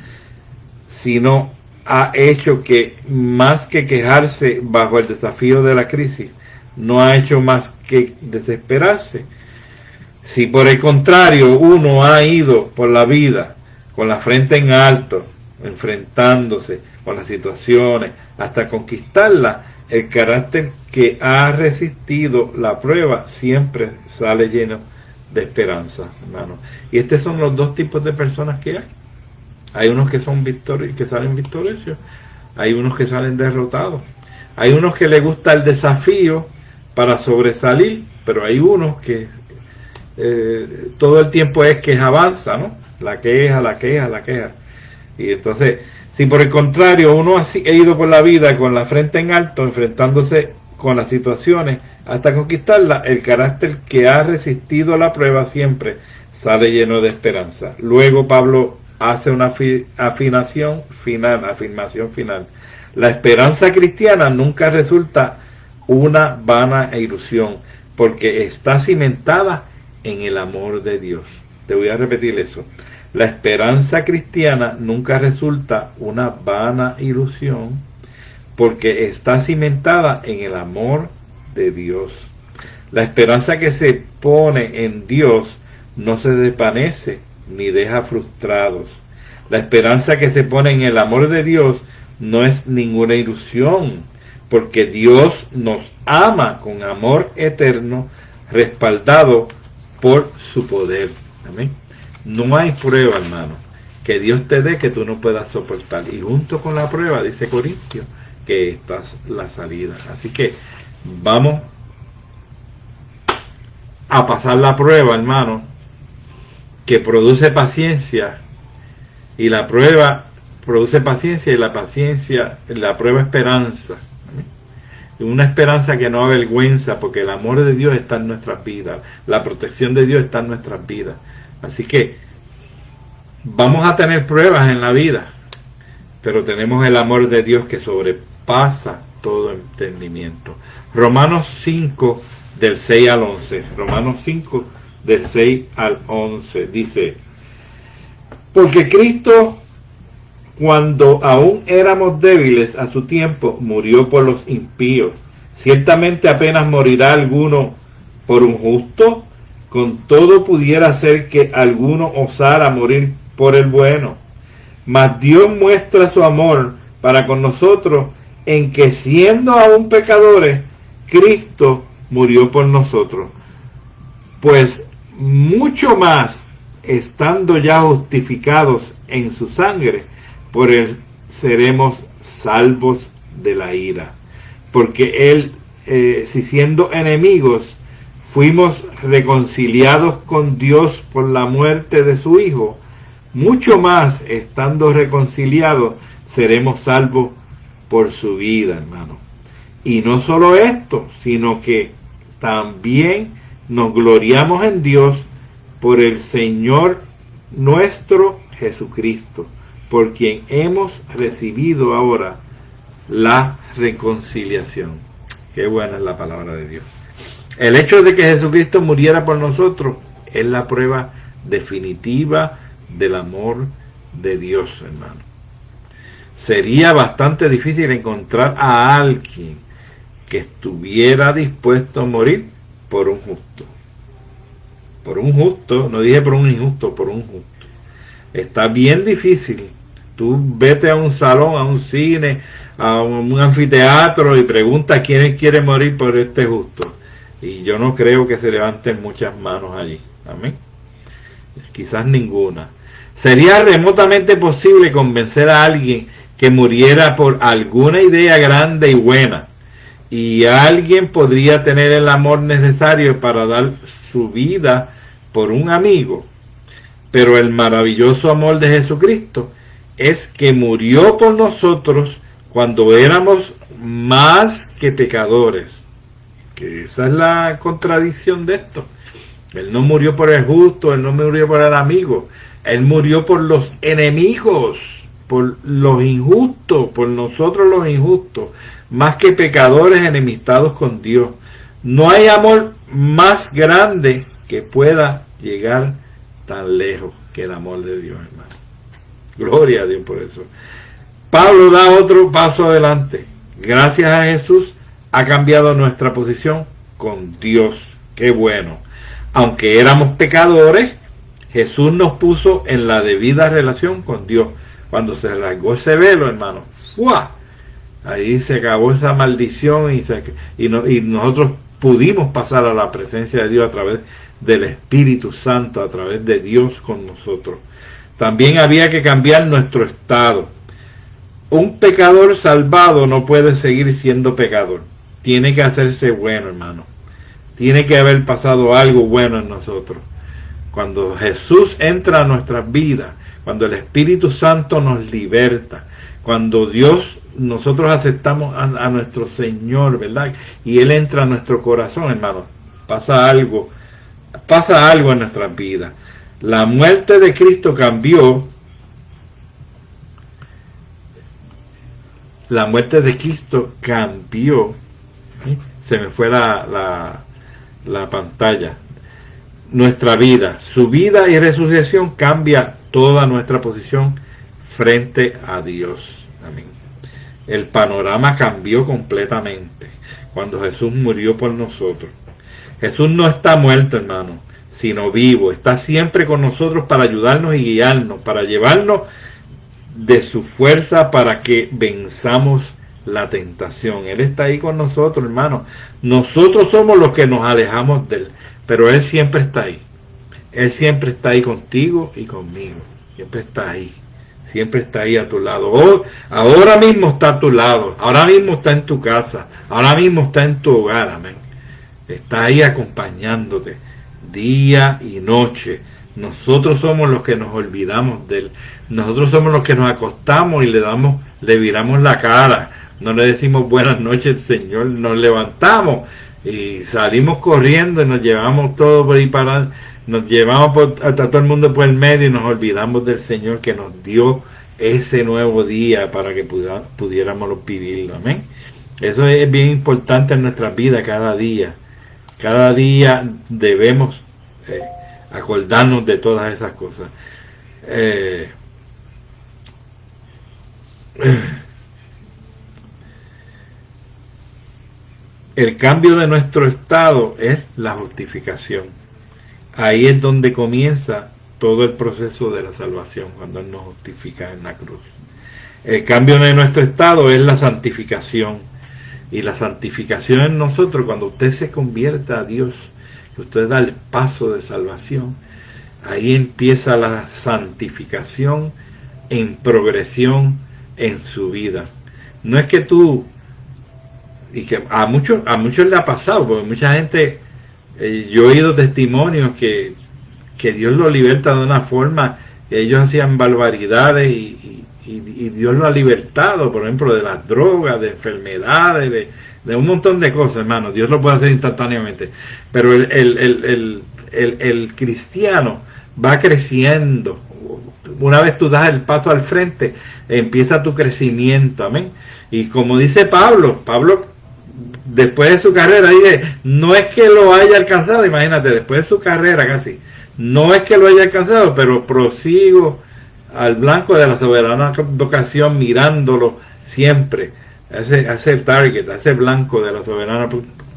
si no ha hecho que más que quejarse bajo el desafío de la crisis, no ha hecho más que desesperarse. Si por el contrario uno ha ido por la vida con la frente en alto, enfrentándose con las situaciones hasta conquistarlas, el carácter que ha resistido la prueba siempre sale lleno de esperanza, hermano. Y estos son los dos tipos de personas que hay. Hay unos que son que salen victoriosos, hay unos que salen derrotados. Hay unos que les gusta el desafío para sobresalir, pero hay unos que todo el tiempo es que avanza, ¿no? La queja. Y entonces, si por el contrario uno ha ido por la vida con la frente en alto, enfrentándose con las situaciones hasta conquistarla, el carácter que ha resistido la prueba siempre sale lleno de esperanza. Luego Pablo hace una afirmación final. La esperanza cristiana nunca resulta una vana ilusión, porque está cimentada en el amor de Dios. Te voy a repetir eso. La esperanza cristiana nunca resulta una vana ilusión, porque está cimentada en el amor de Dios. La esperanza que se pone en Dios no se desvanece ni deja frustrados. La esperanza que se pone en el amor de Dios no es ninguna ilusión, porque Dios nos ama con amor eterno, respaldado por su poder. Amén. No hay prueba, hermano, que Dios te dé que tú no puedas soportar. Y junto con la prueba, dice Corintios, que esta es la salida. Así que vamos a pasar la prueba, hermano, que produce paciencia, y la prueba produce paciencia, y la paciencia, la prueba esperanza. Una esperanza que no avergüenza, porque el amor de Dios está en nuestras vidas, la protección de Dios está en nuestras vidas. Así que vamos a tener pruebas en la vida, pero tenemos el amor de Dios que sobrepasa todo entendimiento. Romanos 5 del 6 al 11. Romanos 5 del 6 al 11 dice: porque Cristo, cuando aún éramos débiles a su tiempo, murió por los impíos. Ciertamente apenas morirá alguno por un justo, con todo pudiera ser que alguno osara morir por el bueno. Mas Dios muestra su amor para con nosotros en que, siendo aún pecadores, Cristo murió por nosotros. Pues mucho más, estando ya justificados en su sangre, por él seremos salvos de la ira. Porque él, si siendo enemigos, fuimos reconciliados con Dios por la muerte de su Hijo, mucho más, estando reconciliados, seremos salvos por su vida, hermano. Y no solo esto, sino que también nos gloriamos en Dios por el Señor nuestro Jesucristo, por quien hemos recibido ahora la reconciliación. Qué buena es la palabra de Dios. El hecho de que Jesucristo muriera por nosotros es la prueba definitiva del amor de Dios, hermano. Sería bastante difícil encontrar a alguien que estuviera dispuesto a morir por un justo. Por un justo, no dije por un injusto, por un justo. Está bien difícil. Tú vete a un salón, a un cine, a un anfiteatro y pregunta quién quiere morir por este justo. Y yo no creo que se levanten muchas manos allí. Amén. Quizás ninguna. Sería remotamente posible convencer a alguien que muriera por alguna idea grande y buena. Y alguien podría tener el amor necesario para dar su vida por un amigo. Pero el maravilloso amor de Jesucristo es que murió por nosotros cuando éramos más que pecadores. Que esa es la contradicción de esto. Él no murió por el justo, él no murió por el amigo, él murió por los enemigos, por los injustos, por nosotros los injustos, más que pecadores enemistados con Dios. No hay amor más grande que pueda llegar tan lejos que el amor de Dios, hermano. Gloria a Dios por eso. Pablo da otro paso adelante. Gracias a Jesús ha cambiado nuestra posición con Dios. Qué bueno. Aunque éramos pecadores, Jesús nos puso en la debida relación con Dios. Cuando se rasgó ese velo, hermano, ¡fua! Ahí se acabó esa maldición y nosotros pudimos pasar a la presencia de Dios a través del Espíritu Santo, a través de Dios con nosotros. También había que cambiar nuestro estado. Un pecador salvado no puede seguir siendo pecador. Tiene que hacerse bueno, hermano. Tiene que haber pasado algo bueno en nosotros. Cuando Jesús entra a nuestras vidas, cuando el Espíritu Santo nos liberta, cuando nosotros aceptamos a nuestro Señor, ¿verdad? Y Él entra a nuestro corazón, hermano. Pasa algo en nuestras vidas. La muerte de Cristo cambió. La muerte de Cristo cambió se me fue la pantalla. Nuestra vida, su vida y resurrección cambia toda nuestra posición frente a Dios. Amén. El panorama cambió completamente cuando Jesús murió por nosotros. Jesús no está muerto, hermano, sino vivo. Está siempre con nosotros para ayudarnos y guiarnos, para llevarnos de su fuerza para que venzamos la tentación. Él está ahí con nosotros, hermano. Nosotros somos los que nos alejamos de Él, pero Él siempre está ahí. Él siempre está ahí contigo y conmigo. Siempre está ahí. Siempre está ahí a tu lado. Ahora mismo está a tu lado. Ahora mismo está en tu casa. Ahora mismo está en tu hogar. Amén. Está ahí acompañándote día y noche. Nosotros somos los que nos olvidamos de Él. Nosotros somos los que nos acostamos y le viramos la cara. No le decimos buenas noches al Señor. Nos levantamos y salimos corriendo y nos llevamos todo por ahí para... Nos llevamos a todo el mundo por el medio y nos olvidamos del Señor que nos dio ese nuevo día para que pudiéramos vivirlo. Amén. Eso es bien importante en nuestra vida cada día. Cada día debemos acordarnos de todas esas cosas. El cambio de nuestro estado es la justificación. Ahí es donde comienza todo el proceso de la salvación, cuando Él nos justifica en la cruz. El cambio de nuestro estado es la santificación. Y la santificación en nosotros, cuando usted se convierte a Dios, que usted da el paso de salvación, ahí empieza la santificación en progresión en su vida. No es que tú, y que a muchos le ha pasado, porque mucha gente... yo he oído testimonios que Dios los liberta de una forma que ellos hacían barbaridades y Dios los ha libertado, por ejemplo, de las drogas, de enfermedades, de un montón de cosas, hermano. Dios lo puede hacer instantáneamente. Pero el cristiano va creciendo. Una vez tú das el paso al frente, empieza tu crecimiento, amén. Y como dice Pablo, después de su carrera, dice, no es que lo haya alcanzado, imagínate, después de su carrera casi, no es que lo haya alcanzado, pero prosigo al blanco de la soberana vocación, mirándolo siempre, a ese target, a ese blanco de la soberana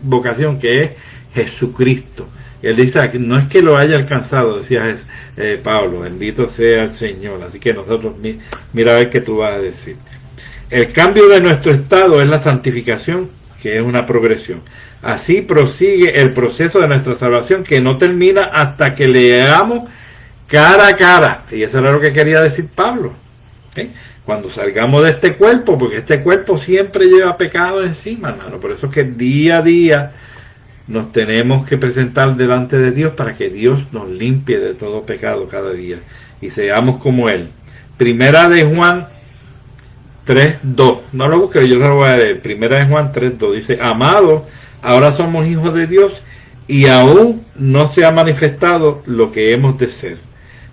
vocación que es Jesucristo. Él dice, no es que lo haya alcanzado, decía Pablo, bendito sea el Señor. Así que nosotros, mira a ver qué tú vas a decir. El cambio de nuestro estado es la santificación, que es una progresión. Así prosigue el proceso de nuestra salvación, que no termina hasta que le hagamos cara a cara. Y eso era lo que quería decir Pablo. Cuando salgamos de este cuerpo, porque este cuerpo siempre lleva pecado encima, hermano. Por eso es que día a día nos tenemos que presentar delante de Dios para que Dios nos limpie de todo pecado cada día y seamos como Él. Primera de Juan 3:2. No lo busques, yo lo voy a leer. Primera de Juan 3:2 dice: amados, ahora somos hijos de Dios y aún no se ha manifestado lo que hemos de ser.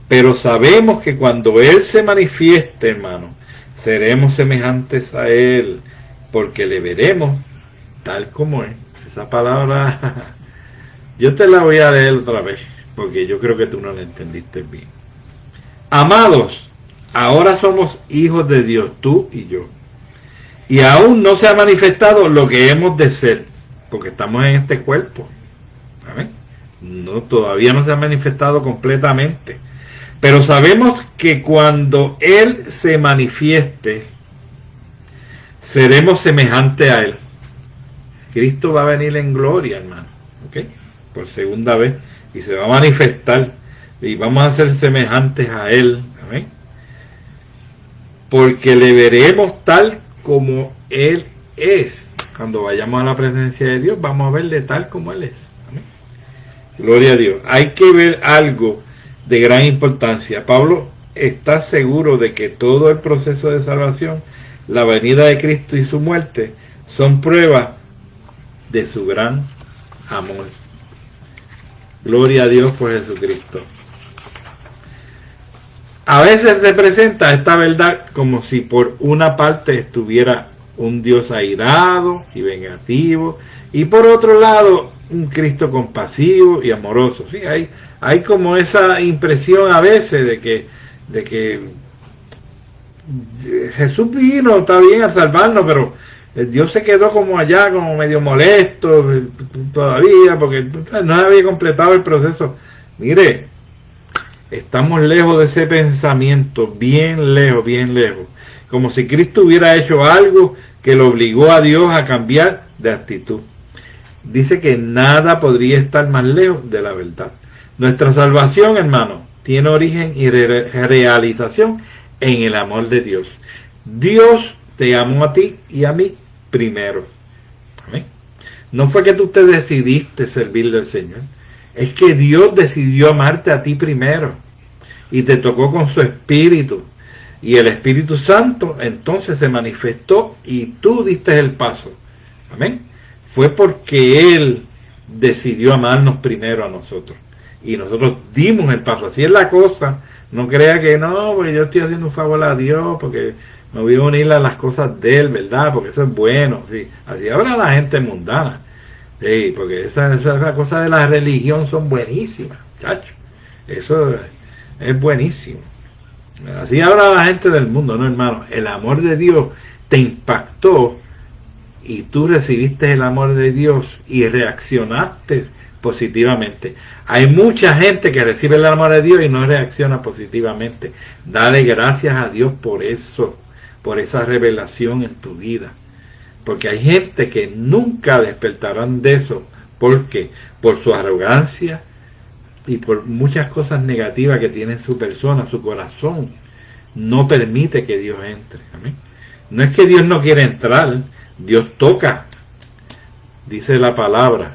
Pero sabemos que cuando Él se manifieste, hermano, seremos semejantes a Él, porque le veremos tal como es. Esa palabra, yo te la voy a leer otra vez, porque yo creo que tú no la entendiste bien. Amados, ahora somos hijos de Dios, tú y yo. Y aún no se ha manifestado lo que hemos de ser, porque estamos en este cuerpo. ¿Amén? No, todavía no se ha manifestado completamente. Pero sabemos que cuando Él se manifieste, seremos semejantes a Él. Cristo va a venir en gloria, hermano, ¿ok? Por segunda vez, y se va a manifestar, y vamos a ser semejantes a Él, amén. Porque le veremos tal como Él es. Cuando vayamos a la presencia de Dios, vamos a verle tal como Él es, amén. Gloria a Dios. Hay que ver algo de gran importancia. Pablo está seguro de que todo el proceso de salvación, la venida de Cristo y su muerte, son pruebas de su gran amor. Gloria a Dios por Jesucristo. A veces se presenta esta verdad como si por una parte estuviera un Dios airado y vengativo Y por otro lado, un Cristo compasivo y amoroso. ¿Sí? Hay como esa impresión a veces de que Jesús vino, está bien, a salvarnos, pero Dios se quedó como allá, como medio molesto todavía, porque no había completado el proceso. Mire, estamos lejos de ese pensamiento, bien lejos, como si Cristo hubiera hecho algo que lo obligó a Dios a cambiar de actitud. Dice que nada podría estar más lejos de la verdad. Nuestra salvación, hermano, tiene origen y realización en el amor de Dios. Dios te amó a ti y a mí primero. ¿Amén? No fue que tú te decidiste servirle al Señor, es que Dios decidió amarte a ti primero y te tocó con su Espíritu, y el Espíritu Santo entonces se manifestó y tú diste el paso. Amén. Fue porque Él decidió amarnos primero a nosotros y nosotros dimos el paso. Así es la cosa. No crea que no, porque yo estoy haciendo un favor a Dios, porque me voy a unir a las cosas de Él, ¿verdad? Porque eso es bueno. Sí. Así ahora la gente mundana. Sí, porque esas cosas de la religión son buenísimas, chacho. Eso es buenísimo. Así ahora la gente del mundo, ¿no, hermano? El amor de Dios te impactó y tú recibiste el amor de Dios y reaccionaste positivamente. Hay mucha gente que recibe el amor de Dios y no reacciona positivamente. Dale gracias a Dios por eso, por esa revelación en tu vida. Porque hay gente que nunca despertarán de eso. ¿Por qué? Por su arrogancia y por muchas cosas negativas que tiene su persona, su corazón. No permite que Dios entre. ¿Amén? No es que Dios no quiere entrar, Dios toca. Dice la palabra.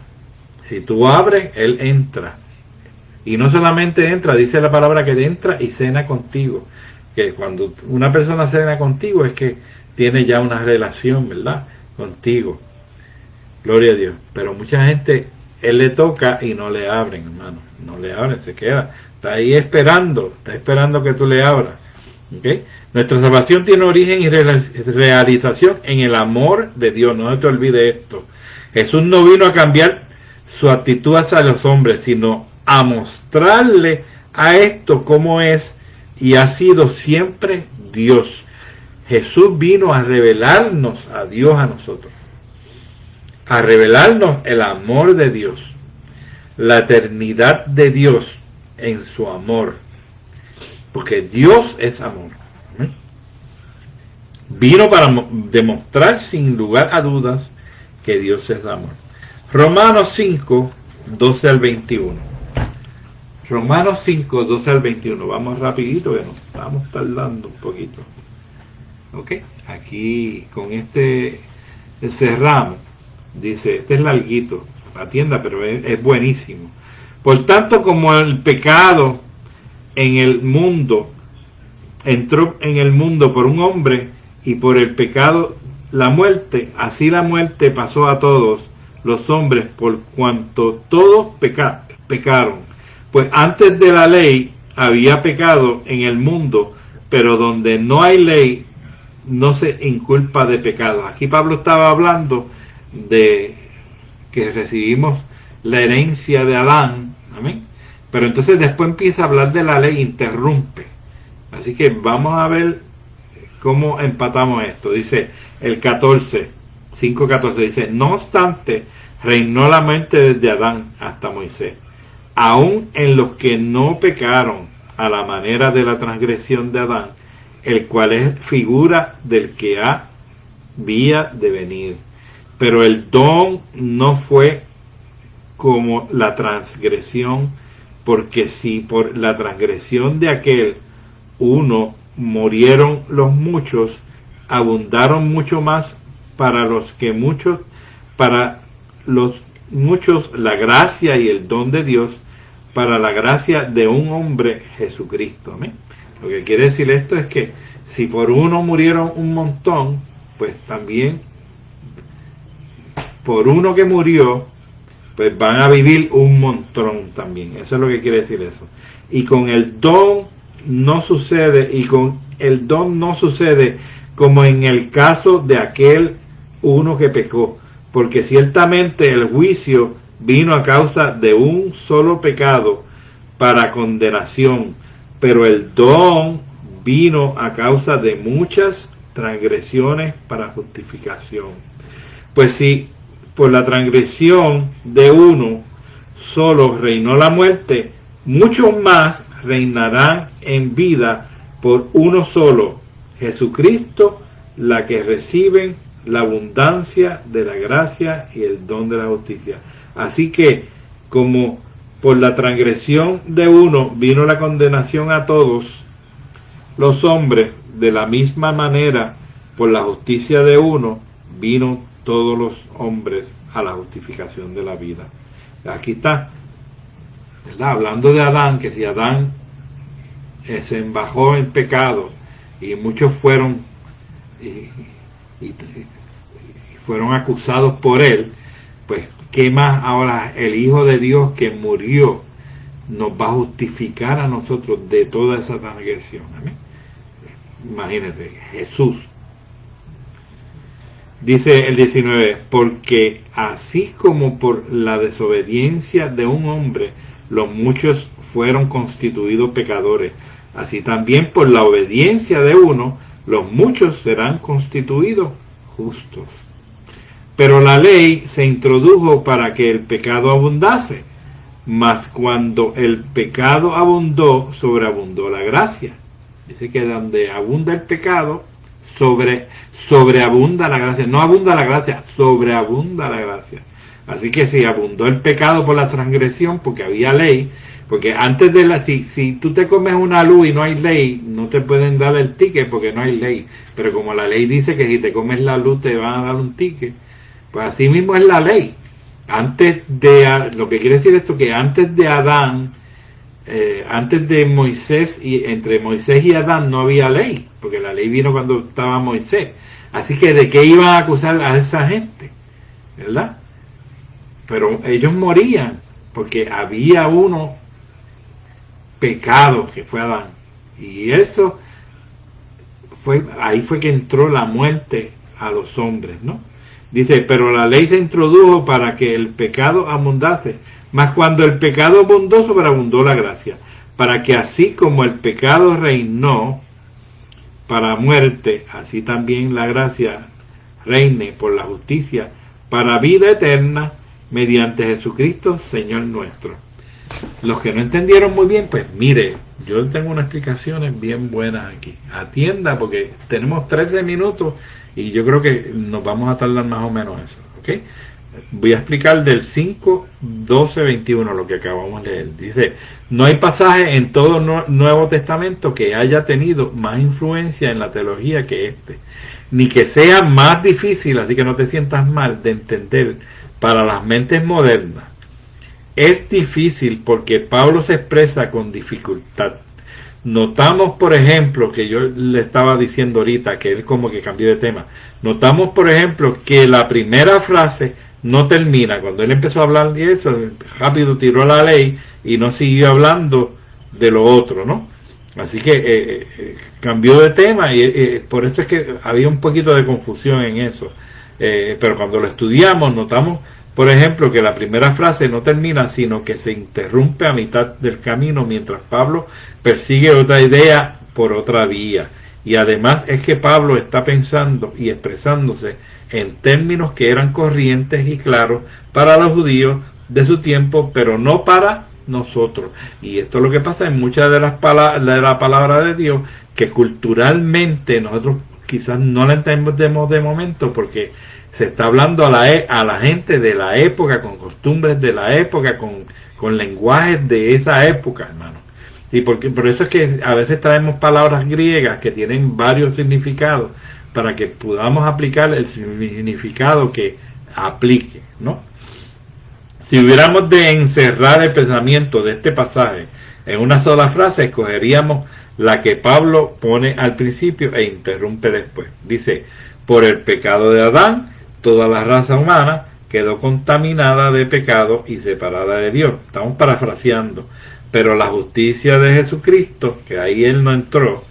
Si tú abres, Él entra. Y no solamente entra, dice la palabra que entra y cena contigo. Que cuando una persona cena contigo es que tiene ya una relación, ¿verdad? Contigo. Gloria a Dios. Pero mucha gente, Él le toca y no le abren, hermano. No le abren, se queda. Está ahí esperando. Está esperando que tú le abras. ¿Okay? Nuestra salvación tiene origen y realización en el amor de Dios. No te olvides esto. Jesús no vino a cambiar su actitud hacia los hombres, sino a mostrarle a esto cómo es y ha sido siempre Dios. Jesús vino a revelarnos a Dios a nosotros, a revelarnos el amor de Dios, la eternidad de Dios en su amor, porque Dios es amor. Vino para demostrar sin lugar a dudas que Dios es amor. Romanos 5, 12 al 21. Romanos 5, 12 al 21. Vamos rapidito, que nos estamos tardando un poquito. Ok, aquí con este cerramos. Dice, este es larguito, atienda, pero es buenísimo. Por tanto, como el pecado en el mundo entró en el mundo por un hombre y por el pecado la muerte, así la muerte pasó a todos los hombres por cuanto todos pecaron. Pues antes de la ley había pecado en el mundo, pero donde no hay ley no se inculpa de pecado. Aquí Pablo estaba hablando de que recibimos la herencia de Adán, amén. Pero entonces después empieza a hablar de la ley, interrumpe. Así que vamos a ver cómo empatamos esto. Dice el 14, 5:14, dice, no obstante, reinó la muerte desde Adán hasta Moisés, aun en los que no pecaron a la manera de la transgresión de Adán, el cual es figura del que había de venir. Pero el don no fue como la transgresión, porque si por la transgresión de aquel uno murieron los muchos, abundaron mucho más para los muchos la gracia y el don de Dios, para la gracia de un hombre, Jesucristo. ¿Amén? Lo que quiere decir esto es que si por uno murieron un montón, pues también por uno que murió, pues van a vivir un montón también. Eso es lo que quiere decir eso. Y con el don no sucede, como en el caso de aquel uno que pecó, porque ciertamente el juicio vino a causa de un solo pecado para condenación, pero el don vino a causa de muchas transgresiones para justificación. Pues si por la transgresión de uno solo reinó la muerte, muchos más reinarán en vida por uno solo, Jesucristo, la que reciben la abundancia de la gracia y el don de la justicia. Así que, como por la transgresión de uno vino la condenación a todos los hombres, de la misma manera, por la justicia de uno, vino todos los hombres a la justificación de la vida. Aquí está, ¿verdad? Hablando de Adán, que si Adán se embajó en pecado y muchos fueron y fueron acusados por él, pues ¿qué más ahora el Hijo de Dios que murió nos va a justificar a nosotros de toda esa transgresión? ¿Amén? Imagínense, Jesús. Dice el 19, porque así como por la desobediencia de un hombre los muchos fueron constituidos pecadores, así también por la obediencia de uno los muchos serán constituidos justos. Pero la ley se introdujo para que el pecado abundase, mas cuando el pecado abundó, sobreabundó la gracia. Dice que donde abunda el pecado, sobreabunda la gracia. No abunda la gracia, sobreabunda la gracia. Así que si abundó el pecado por la transgresión, porque había ley, porque antes de si tú te comes una luz y no hay ley, no te pueden dar el ticket porque no hay ley. Pero como la ley dice que si te comes la luz te van a dar un ticket, pues así mismo es la ley. Lo que quiere decir esto, que antes de Adán, antes de Moisés, y entre Moisés y Adán no había ley, porque la ley vino cuando estaba Moisés. Así que ¿de qué iban a acusar a esa gente? ¿Verdad? Pero ellos morían, porque había uno pecado, que fue Adán. Y eso ahí fue que entró la muerte a los hombres, ¿no? Dice, pero la ley se introdujo para que el pecado abundase, mas cuando el pecado abundó, sobreabundó la gracia, para que así como el pecado reinó para muerte, así también la gracia reine por la justicia para vida eterna mediante Jesucristo, Señor nuestro. Los que no entendieron muy bien, pues mire, yo tengo unas explicaciones bien buenas aquí. Atienda, porque tenemos 13 minutos y yo creo que nos vamos a tardar más o menos eso, ¿ok? Voy a explicar del 5, 12, 21, lo que acabamos de leer. Dice, no hay pasaje en todo Nuevo Testamento que haya tenido más influencia en la teología que este, ni que sea más difícil, así que no te sientas mal, de entender para las mentes modernas. Es difícil porque Pablo se expresa con dificultad. Notamos, por ejemplo, que yo le estaba diciendo ahorita, que él como que cambió de tema. Notamos, por ejemplo, que la primera frase no termina. Cuando él empezó a hablar de eso, rápido tiró la ley y no siguió hablando de lo otro, ¿no? Así que cambió de tema y por eso es que había un poquito de confusión en eso. Pero cuando lo estudiamos, notamos, por ejemplo, que la primera frase no termina, sino que se interrumpe a mitad del camino mientras Pablo persigue otra idea por otra vía. Y además es que Pablo está pensando y expresándose en términos que eran corrientes y claros para los judíos de su tiempo, pero no para nosotros. Y esto es lo que pasa en muchas de las de la palabra de Dios, que culturalmente nosotros quizás no la entendemos de momento, porque se está hablando a la gente de la época, con costumbres de la época, con lenguajes de esa época, hermano. Y por eso es que a veces traemos palabras griegas que tienen varios significados, para que podamos aplicar el significado que aplique, ¿no? Si hubiéramos de encerrar el pensamiento de este pasaje en una sola frase, escogeríamos la que Pablo pone al principio e interrumpe después. Dice, por el pecado de Adán, toda la raza humana quedó contaminada de pecado y separada de Dios. Estamos parafraseando. Pero la justicia de Jesucristo, que ahí él no entró,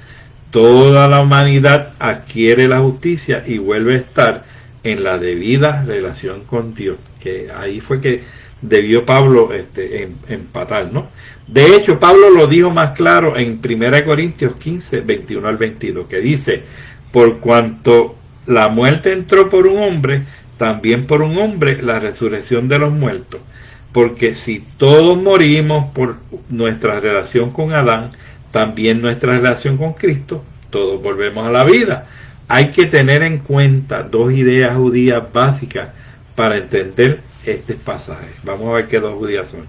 toda la humanidad adquiere la justicia y vuelve a estar en la debida relación con Dios, que ahí fue que debió Pablo empatar, ¿no? De hecho, Pablo lo dijo más claro en 1 Corintios 15, 21 al 22, que dice: por cuanto la muerte entró por un hombre, también por un hombre la resurrección de los muertos. Porque si todos morimos por nuestra relación con Adán, también nuestra relación con Cristo, todos volvemos a la vida. Hay que tener en cuenta dos ideas judías básicas para entender este pasaje. Vamos a ver qué dos judías son.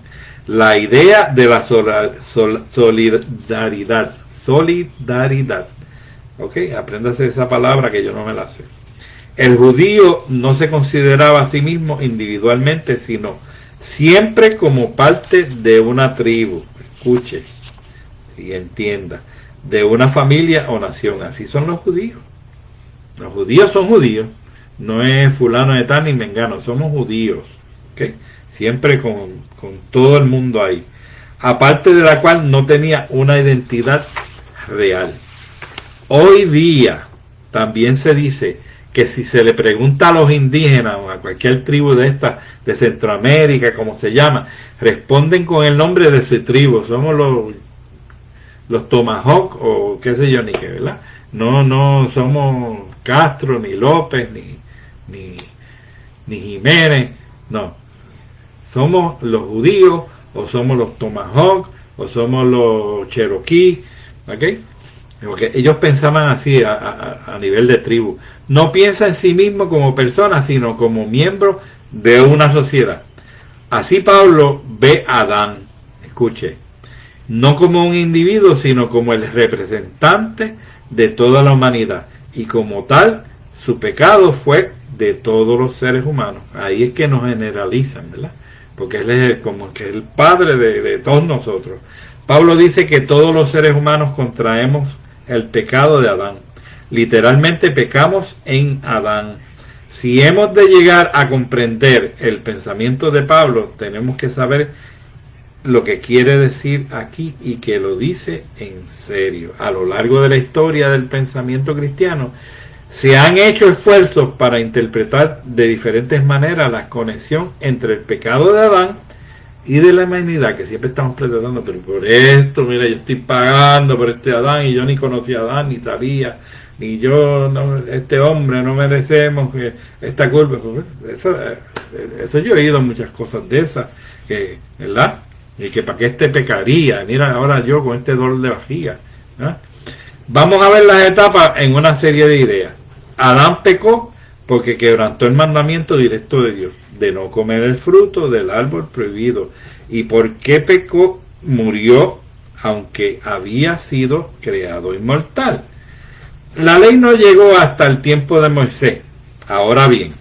La idea de la solidaridad. Solidaridad. ¿Ok? Apréndase esa palabra que yo no me la sé. El judío no se consideraba a sí mismo individualmente, sino siempre como parte de una tribu. Escuche y entienda. De una familia o nación. Así son los judíos. Los judíos son judíos. No es fulano de tal ni mengano. Somos judíos. ¿Okay? Siempre con todo el mundo ahí. Aparte de la cual no tenía una identidad real. Hoy día también se dice que si se le pregunta a los indígenas o a cualquier tribu de esta, de Centroamérica, como se llama, responden con el nombre de su tribu. Somos los Tomahawk o qué sé yo ni qué, ¿verdad? No somos Castro, ni López, ni Jiménez, no. Somos los judíos, o somos los Tomahawk, o somos los Cherokee, ¿ok? Porque ellos pensaban así a nivel de tribu. No piensa en sí mismo como persona, sino como miembro de una sociedad. Así Pablo ve a Adán, escuche, no como un individuo, sino como el representante de toda la humanidad. Y como tal, su pecado fue de todos los seres humanos. Ahí es que nos generalizan, ¿verdad? Porque él es como que el padre de todos nosotros. Pablo dice que todos los seres humanos contraemos el pecado de Adán. Literalmente pecamos en Adán. Si hemos de llegar a comprender el pensamiento de Pablo, tenemos que saber lo que quiere decir aquí y que lo dice en serio. A lo largo de la historia del pensamiento cristiano, se han hecho esfuerzos para interpretar de diferentes maneras la conexión entre el pecado de Adán y de la humanidad, que siempre estamos preguntando, pero por esto, mira, yo estoy pagando por este Adán y yo ni conocía a Adán, ni sabía, ni yo, no, este hombre, no merecemos que esta culpa. Eso yo he oído muchas cosas de esas, que, ¿verdad? Y que para qué este pecaría, mira ahora yo con este dolor de vejiga, ¿no? Vamos a ver las etapas en una serie de ideas. Adán pecó porque quebrantó el mandamiento directo de Dios, de no comer el fruto del árbol prohibido. ¿Y por qué pecó? Murió, aunque había sido creado inmortal. La ley no llegó hasta el tiempo de Moisés. Ahora bien,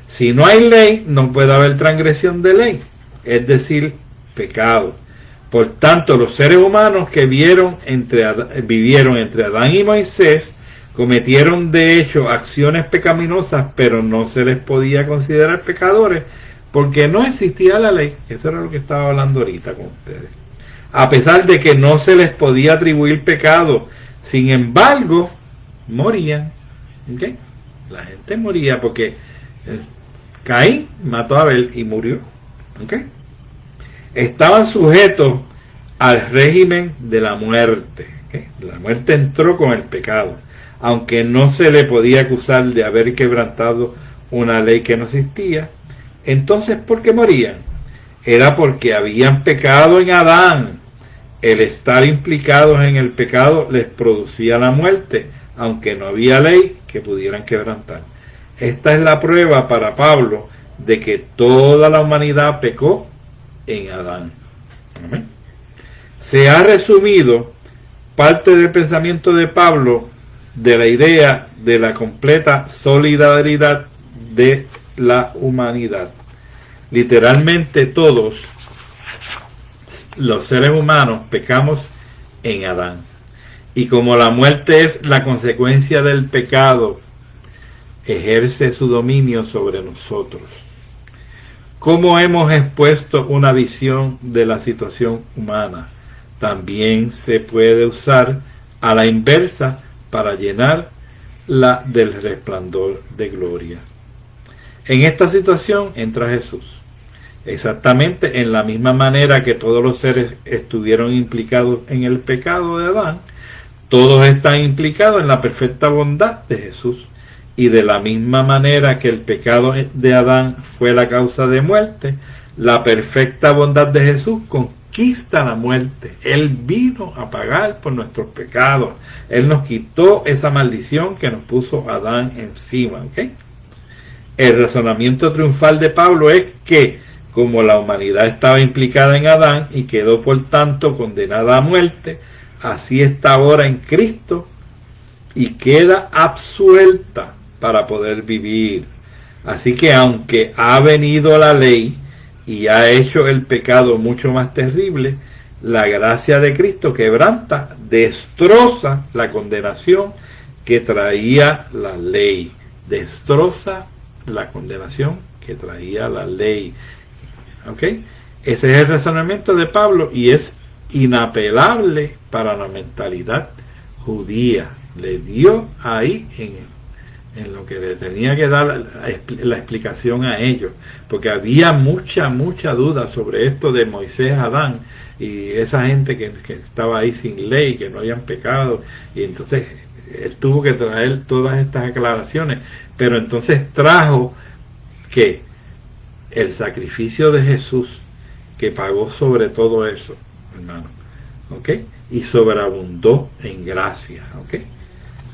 si no hay ley, no puede haber transgresión de ley, es decir, pecado. Por tanto, los seres humanos que vivieron entre Adán y Moisés cometieron de hecho acciones pecaminosas, pero no se les podía considerar pecadores porque no existía la ley. Eso era lo que estaba hablando ahorita con ustedes. A pesar de que no se les podía atribuir pecado, sin embargo, morían. ¿Okay? La gente moría porque Caín mató a Abel y murió. ¿Okay? Estaban sujetos al régimen de la muerte. ¿Okay? La muerte entró con el pecado, aunque no se le podía acusar de haber quebrantado una ley que no existía. Entonces, ¿por qué morían? Era porque habían pecado en Adán. El estar implicados en el pecado les producía la muerte, aunque no había ley que pudieran quebrantar. Esta es la prueba para Pablo de que toda la humanidad pecó en Adán. Amén. Se ha resumido parte del pensamiento de Pablo de la idea de la completa solidaridad de la humanidad. Literalmente todos los seres humanos pecamos en Adán. Y como la muerte es la consecuencia del pecado, ejerce su dominio sobre nosotros. Como hemos expuesto una visión de la situación humana, también se puede usar a la inversa para llenar la del resplandor de gloria. En esta situación entra Jesús. Exactamente en la misma manera que todos los seres estuvieron implicados en el pecado de Adán, todos están implicados en la perfecta bondad de Jesús. Y de la misma manera que el pecado de Adán fue la causa de muerte, la perfecta bondad de Jesús conquista la muerte. Él vino a pagar por nuestros pecados. Él nos quitó esa maldición que nos puso Adán encima. ¿Okay? El razonamiento triunfal de Pablo es que, como la humanidad estaba implicada en Adán y quedó por tanto condenada a muerte, así está ahora en Cristo y queda absuelta para poder vivir. Así que aunque ha venido la ley y ha hecho el pecado mucho más terrible, la gracia de Cristo quebranta, destroza la condenación que traía la ley. Destroza la condenación que traía la ley. ¿Ok? Ese es el razonamiento de Pablo y es inapelable para la mentalidad judía. Le dio ahí en lo que le tenía que dar la explicación a ellos, porque había mucha duda sobre esto de Moisés, Adán y esa gente que estaba ahí sin ley, que no habían pecado, y entonces él tuvo que traer todas estas aclaraciones, pero entonces trajo que el sacrificio de Jesús, que pagó sobre todo eso, hermano, ¿ok? Y sobreabundó en gracia, ¿ok?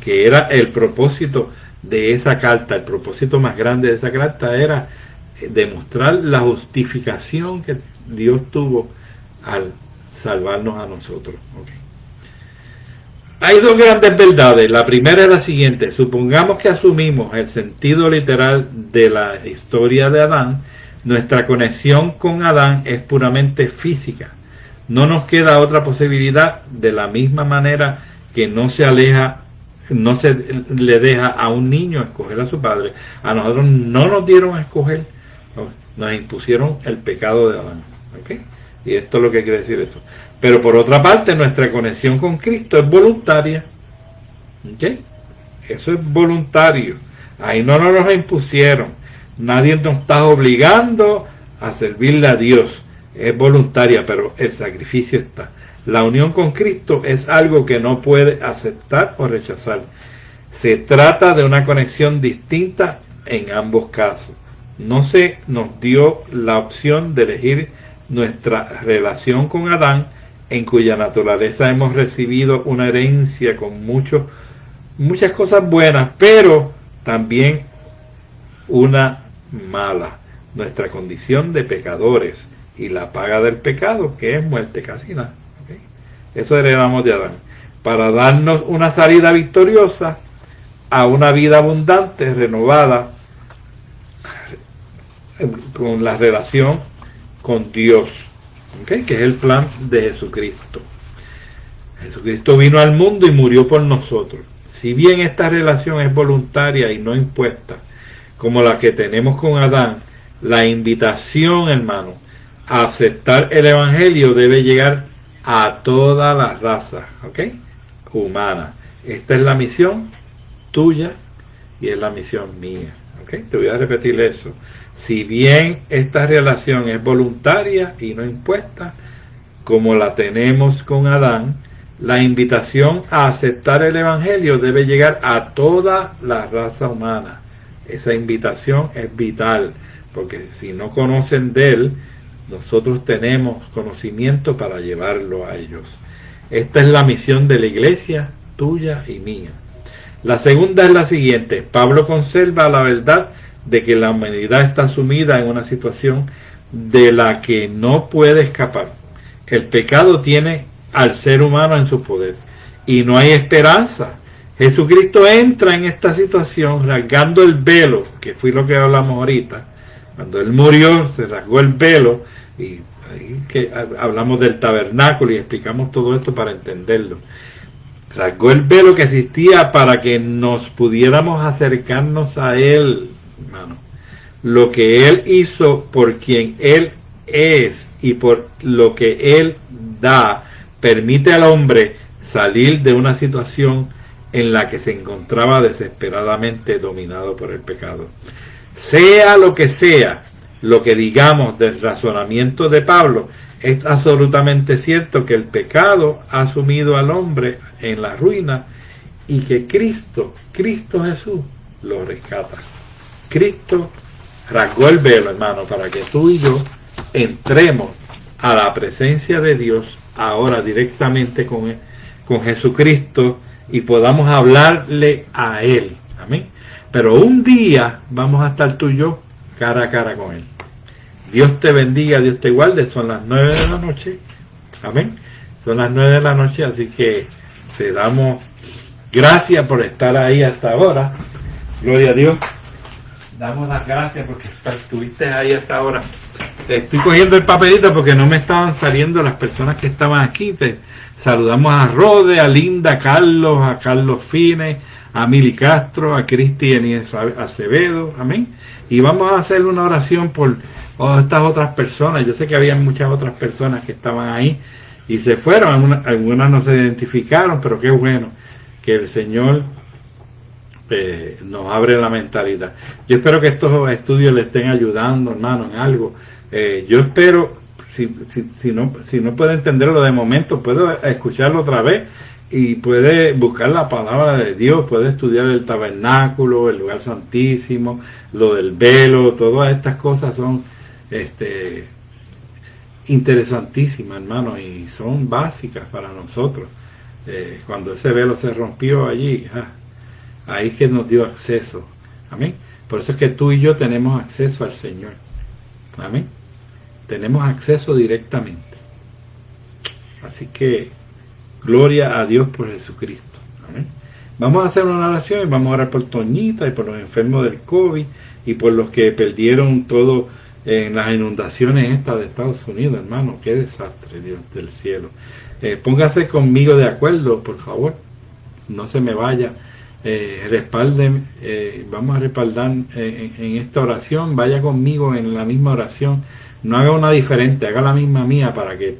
Que era el propósito de esa carta. El propósito más grande de esa carta era demostrar la justificación que Dios tuvo al salvarnos a nosotros. ¿Okay? Hay dos grandes verdades. La primera es la siguiente: supongamos que asumimos el sentido literal de la historia de Adán. Nuestra conexión con Adán es puramente física. No nos queda otra posibilidad, de la misma manera que no se le deja a un niño escoger a su padre. A nosotros no nos dieron a escoger, nos impusieron el pecado de Adán. ¿Okay? Y esto es lo que quiere decir eso. Pero por otra parte, nuestra conexión con Cristo es voluntaria. ¿Okay? Eso es voluntario. Ahí no nos impusieron. Nadie nos está obligando a servirle a Dios. Es voluntaria, pero el sacrificio está. La unión con Cristo es algo que no puede aceptar o rechazar. Se trata de una conexión distinta en ambos casos. No se nos dio la opción de elegir nuestra relación con Adán, en cuya naturaleza hemos recibido una herencia con muchas cosas buenas, pero también una mala. Nuestra condición de pecadores y la paga del pecado, que es muerte, casi nada. Eso heredamos de Adán, para darnos una salida victoriosa a una vida abundante, renovada, con la relación con Dios, ¿okay? Que es el plan de Jesucristo. Jesucristo vino al mundo y murió por nosotros. Si bien esta relación es voluntaria y no impuesta, como la que tenemos con Adán, la invitación, hermano, a aceptar el Evangelio debe llegar a toda la raza, ¿ok? Humana. Esta es la misión tuya y es la misión mía, ¿ok? Te voy a repetir eso. Si bien esta relación es voluntaria y no impuesta, como la tenemos con Adán, la invitación a aceptar el Evangelio debe llegar a toda la raza humana. Esa invitación es vital, porque si no conocen de él, nosotros tenemos conocimiento para llevarlo a ellos. Esta es la misión de la iglesia, tuya y mía. La segunda es la siguiente: Pablo conserva la verdad de que la humanidad está sumida en una situación de la que no puede escapar. El pecado tiene al ser humano en su poder y no hay esperanza. Jesucristo entra en esta situación rasgando el velo, que fue lo que hablamos ahorita. Cuando él murió, se rasgó el velo, y ahí que hablamos del tabernáculo y explicamos todo esto para entenderlo. Rasgó el velo que existía para que nos pudiéramos acercarnos a él, hermano. Lo que él hizo por quien él es y por lo que él da, permite al hombre salir de una situación en la que se encontraba desesperadamente dominado por el pecado. Sea lo que digamos del razonamiento de Pablo, es absolutamente cierto que el pecado ha sumido al hombre en la ruina y que Cristo Jesús lo rescata. Cristo rasgó el velo, hermano, para que tú y yo entremos a la presencia de Dios ahora directamente con Jesucristo y podamos hablarle a Él. Amén. Pero un día vamos a estar tú y yo cara a cara con Él. Dios te bendiga, Dios te guarde. Son las 9 de la noche. Amén. Son las 9 de la noche, así que te damos gracias por estar ahí hasta ahora. Gloria a Dios. Damos las gracias porque estuviste ahí hasta ahora. Estoy cogiendo el papelito porque no me estaban saliendo las personas que estaban aquí. Te saludamos a Rode, a Linda, a Carlos Fines, a Mili Castro, a Cristi Acevedo. Amén. Y vamos a hacer una oración por estas otras personas. Yo sé que había muchas otras personas que estaban ahí y se fueron. Algunas no se identificaron, pero qué bueno que el Señor nos abre la mentalidad. Yo espero que estos estudios le estén ayudando, hermano, en algo. Yo espero, si no puede entenderlo de momento, puede escucharlo otra vez y puede buscar la palabra de Dios, puede estudiar el tabernáculo, el lugar santísimo, lo del velo. Todas estas cosas son interesantísimas, hermano, y son básicas para nosotros. Cuando ese velo se rompió allí, ahí es que nos dio acceso. Amén. Por eso es que tú y yo tenemos acceso al Señor. Amén. Tenemos acceso directamente. Así que gloria a Dios por Jesucristo. Amén. Vamos a hacer una oración y vamos a orar por Toñita y por los enfermos del COVID y por los que perdieron todo en las inundaciones estas de Estados Unidos, hermano. Qué desastre, Dios del cielo. Póngase conmigo de acuerdo, por favor. No se me vaya. Respalden, vamos a respaldar en esta oración. Vaya conmigo en la misma oración. No haga una diferente, haga la misma mía para que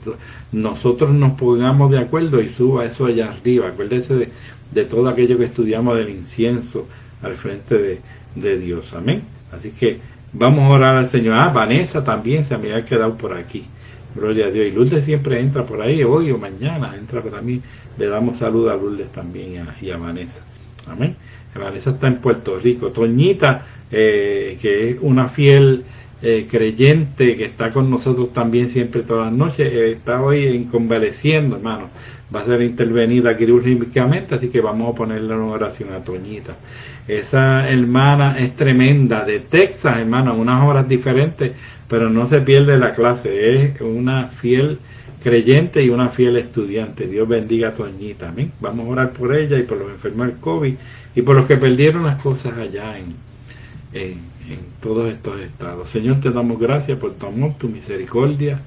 nosotros nos pongamos de acuerdo y suba eso allá arriba. Acuérdese de todo aquello que estudiamos del incienso al frente de Dios. Amén. Así que vamos a orar al Señor. Vanessa también se me ha quedado por aquí. Gloria a Dios. Y Lourdes siempre entra por ahí, hoy o mañana entra por mí. Le damos salud a Lourdes también y a Vanessa. Amén. Vanessa está en Puerto Rico. Toñita, que es una fiel creyente que está con nosotros también siempre todas las noches, está hoy convaleciendo, hermano. Va a ser intervenida quirúrgicamente, así que vamos a ponerle una oración a Toñita. Esa hermana es tremenda, de Texas, hermano, unas horas diferentes, pero no se pierde la clase. Es una fiel creyente y una fiel estudiante. Dios bendiga a Toñita. Amén. Vamos a orar por ella y por los enfermos del COVID y por los que perdieron las cosas allá en todos estos estados. Señor, te damos gracias por tu amor, tu misericordia.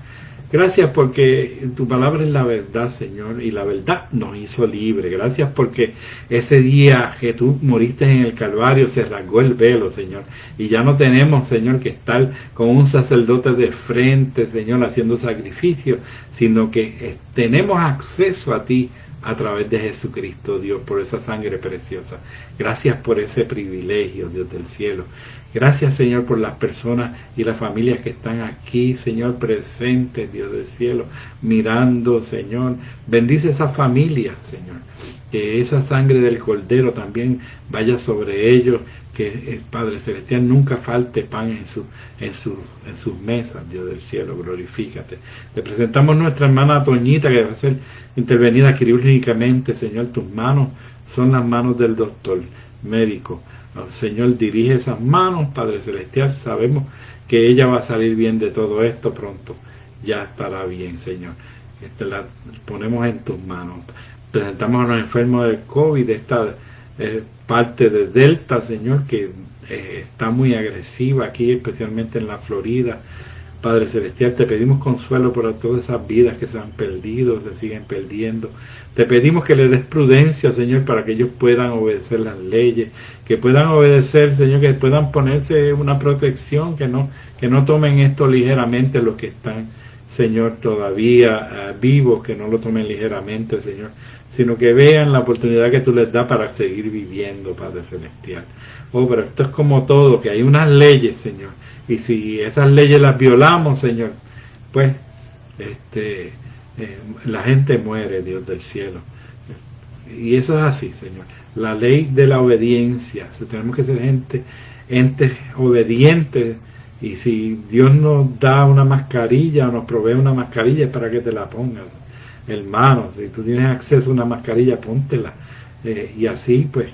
Gracias porque tu palabra es la verdad, Señor, y la verdad nos hizo libres. Gracias porque ese día que tú moriste en el Calvario se rasgó el velo, Señor. Y ya no tenemos, Señor, que estar con un sacerdote de frente, Señor, haciendo sacrificios, sino que tenemos acceso a ti a través de Jesucristo, Dios, por esa sangre preciosa. Gracias por ese privilegio, Dios del cielo. Gracias, Señor, por las personas y las familias que están aquí, Señor, presentes, Dios del cielo, mirando, Señor. Bendice esa familia, Señor. Que esa sangre del Cordero también vaya sobre ellos, que el Padre Celestial nunca falte pan en sus mesas, Dios del cielo, glorifícate. Le presentamos nuestra hermana Toñita, que va a ser intervenida quirúrgicamente, Señor. Tus manos son las manos del doctor médico. Señor, dirige esas manos, Padre Celestial. Sabemos que ella va a salir bien de todo esto pronto. Ya estará bien, Señor. La ponemos en tus manos. Presentamos a los enfermos del COVID, de esta parte de Delta, Señor, que está muy agresiva aquí, especialmente en la Florida. Padre Celestial, te pedimos consuelo por todas esas vidas que se han perdido, se siguen perdiendo. Te pedimos que le des prudencia, Señor, para que ellos puedan obedecer las leyes, que puedan obedecer, Señor, que puedan ponerse una protección, que no tomen esto ligeramente los que están Señor, todavía vivos, que no lo tomen ligeramente, Señor, sino que vean la oportunidad que tú les das para seguir viviendo, Padre Celestial. Oh, pero esto es como todo, que hay unas leyes, Señor, y si esas leyes las violamos, Señor, pues la gente muere, Dios del cielo. Y eso es así, Señor. La ley de la obediencia. Tenemos que ser entes obedientes. Y si Dios nos da una mascarilla o nos provee una mascarilla es para que te la pongas. Hermano, si tú tienes acceso a una mascarilla, póntela. Y así pues.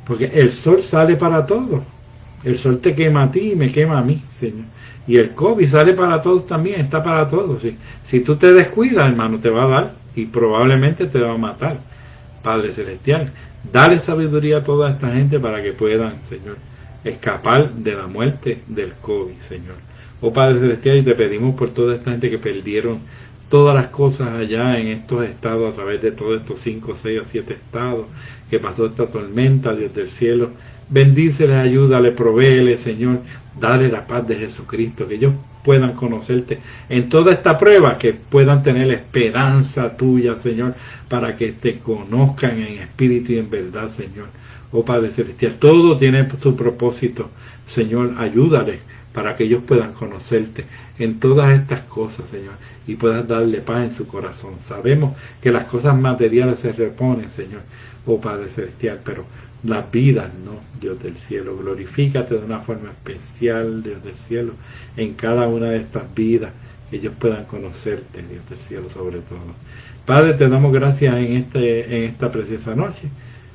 Porque el sol sale para todos. El sol te quema a ti y me quema a mí, Señor. Y el COVID sale para todos también, está para todos. Si tú te descuidas, hermano, te va a dar y probablemente te va a matar. Padre Celestial, dale sabiduría a toda esta gente para que puedan, Señor, escapar de la muerte del COVID, Señor. Oh Padre Celestial, y te pedimos por toda esta gente que perdieron todas las cosas allá en estos estados, a través de todos estos 5, 6 o 7 estados, que pasó esta tormenta, Dios del cielo. Bendíceles, ayúdale, provéele, Señor, dale la paz de Jesucristo, que ellos puedan conocerte en toda esta prueba, que puedan tener la esperanza tuya, Señor, para que te conozcan en espíritu y en verdad, Señor. Oh Padre Celestial, todo tiene su propósito, Señor, ayúdales para que ellos puedan conocerte en todas estas cosas, Señor, y puedas darle paz en su corazón. Sabemos que las cosas materiales se reponen, Señor, oh Padre Celestial, pero las vidas, no, Dios del cielo, glorifícate de una forma especial, Dios del cielo, en cada una de estas vidas, que ellos puedan conocerte, Dios del cielo, sobre todo. Padre, te damos gracias en esta preciosa noche,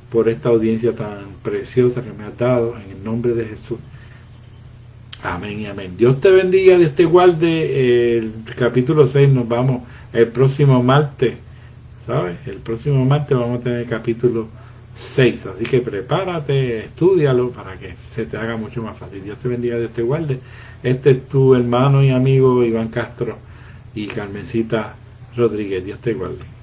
por esta audiencia tan preciosa que me has dado, en el nombre de Jesús. Amén y amén. Dios te bendiga, Dios te guarde. El capítulo 6 nos vamos el próximo martes, ¿sabes? El próximo martes vamos a tener el capítulo 6, así que prepárate, estúdialo para que se te haga mucho más fácil. Dios te bendiga, Dios te guarde. Este es tu hermano y amigo Iván Castro y Carmencita Rodríguez. Dios te guarde.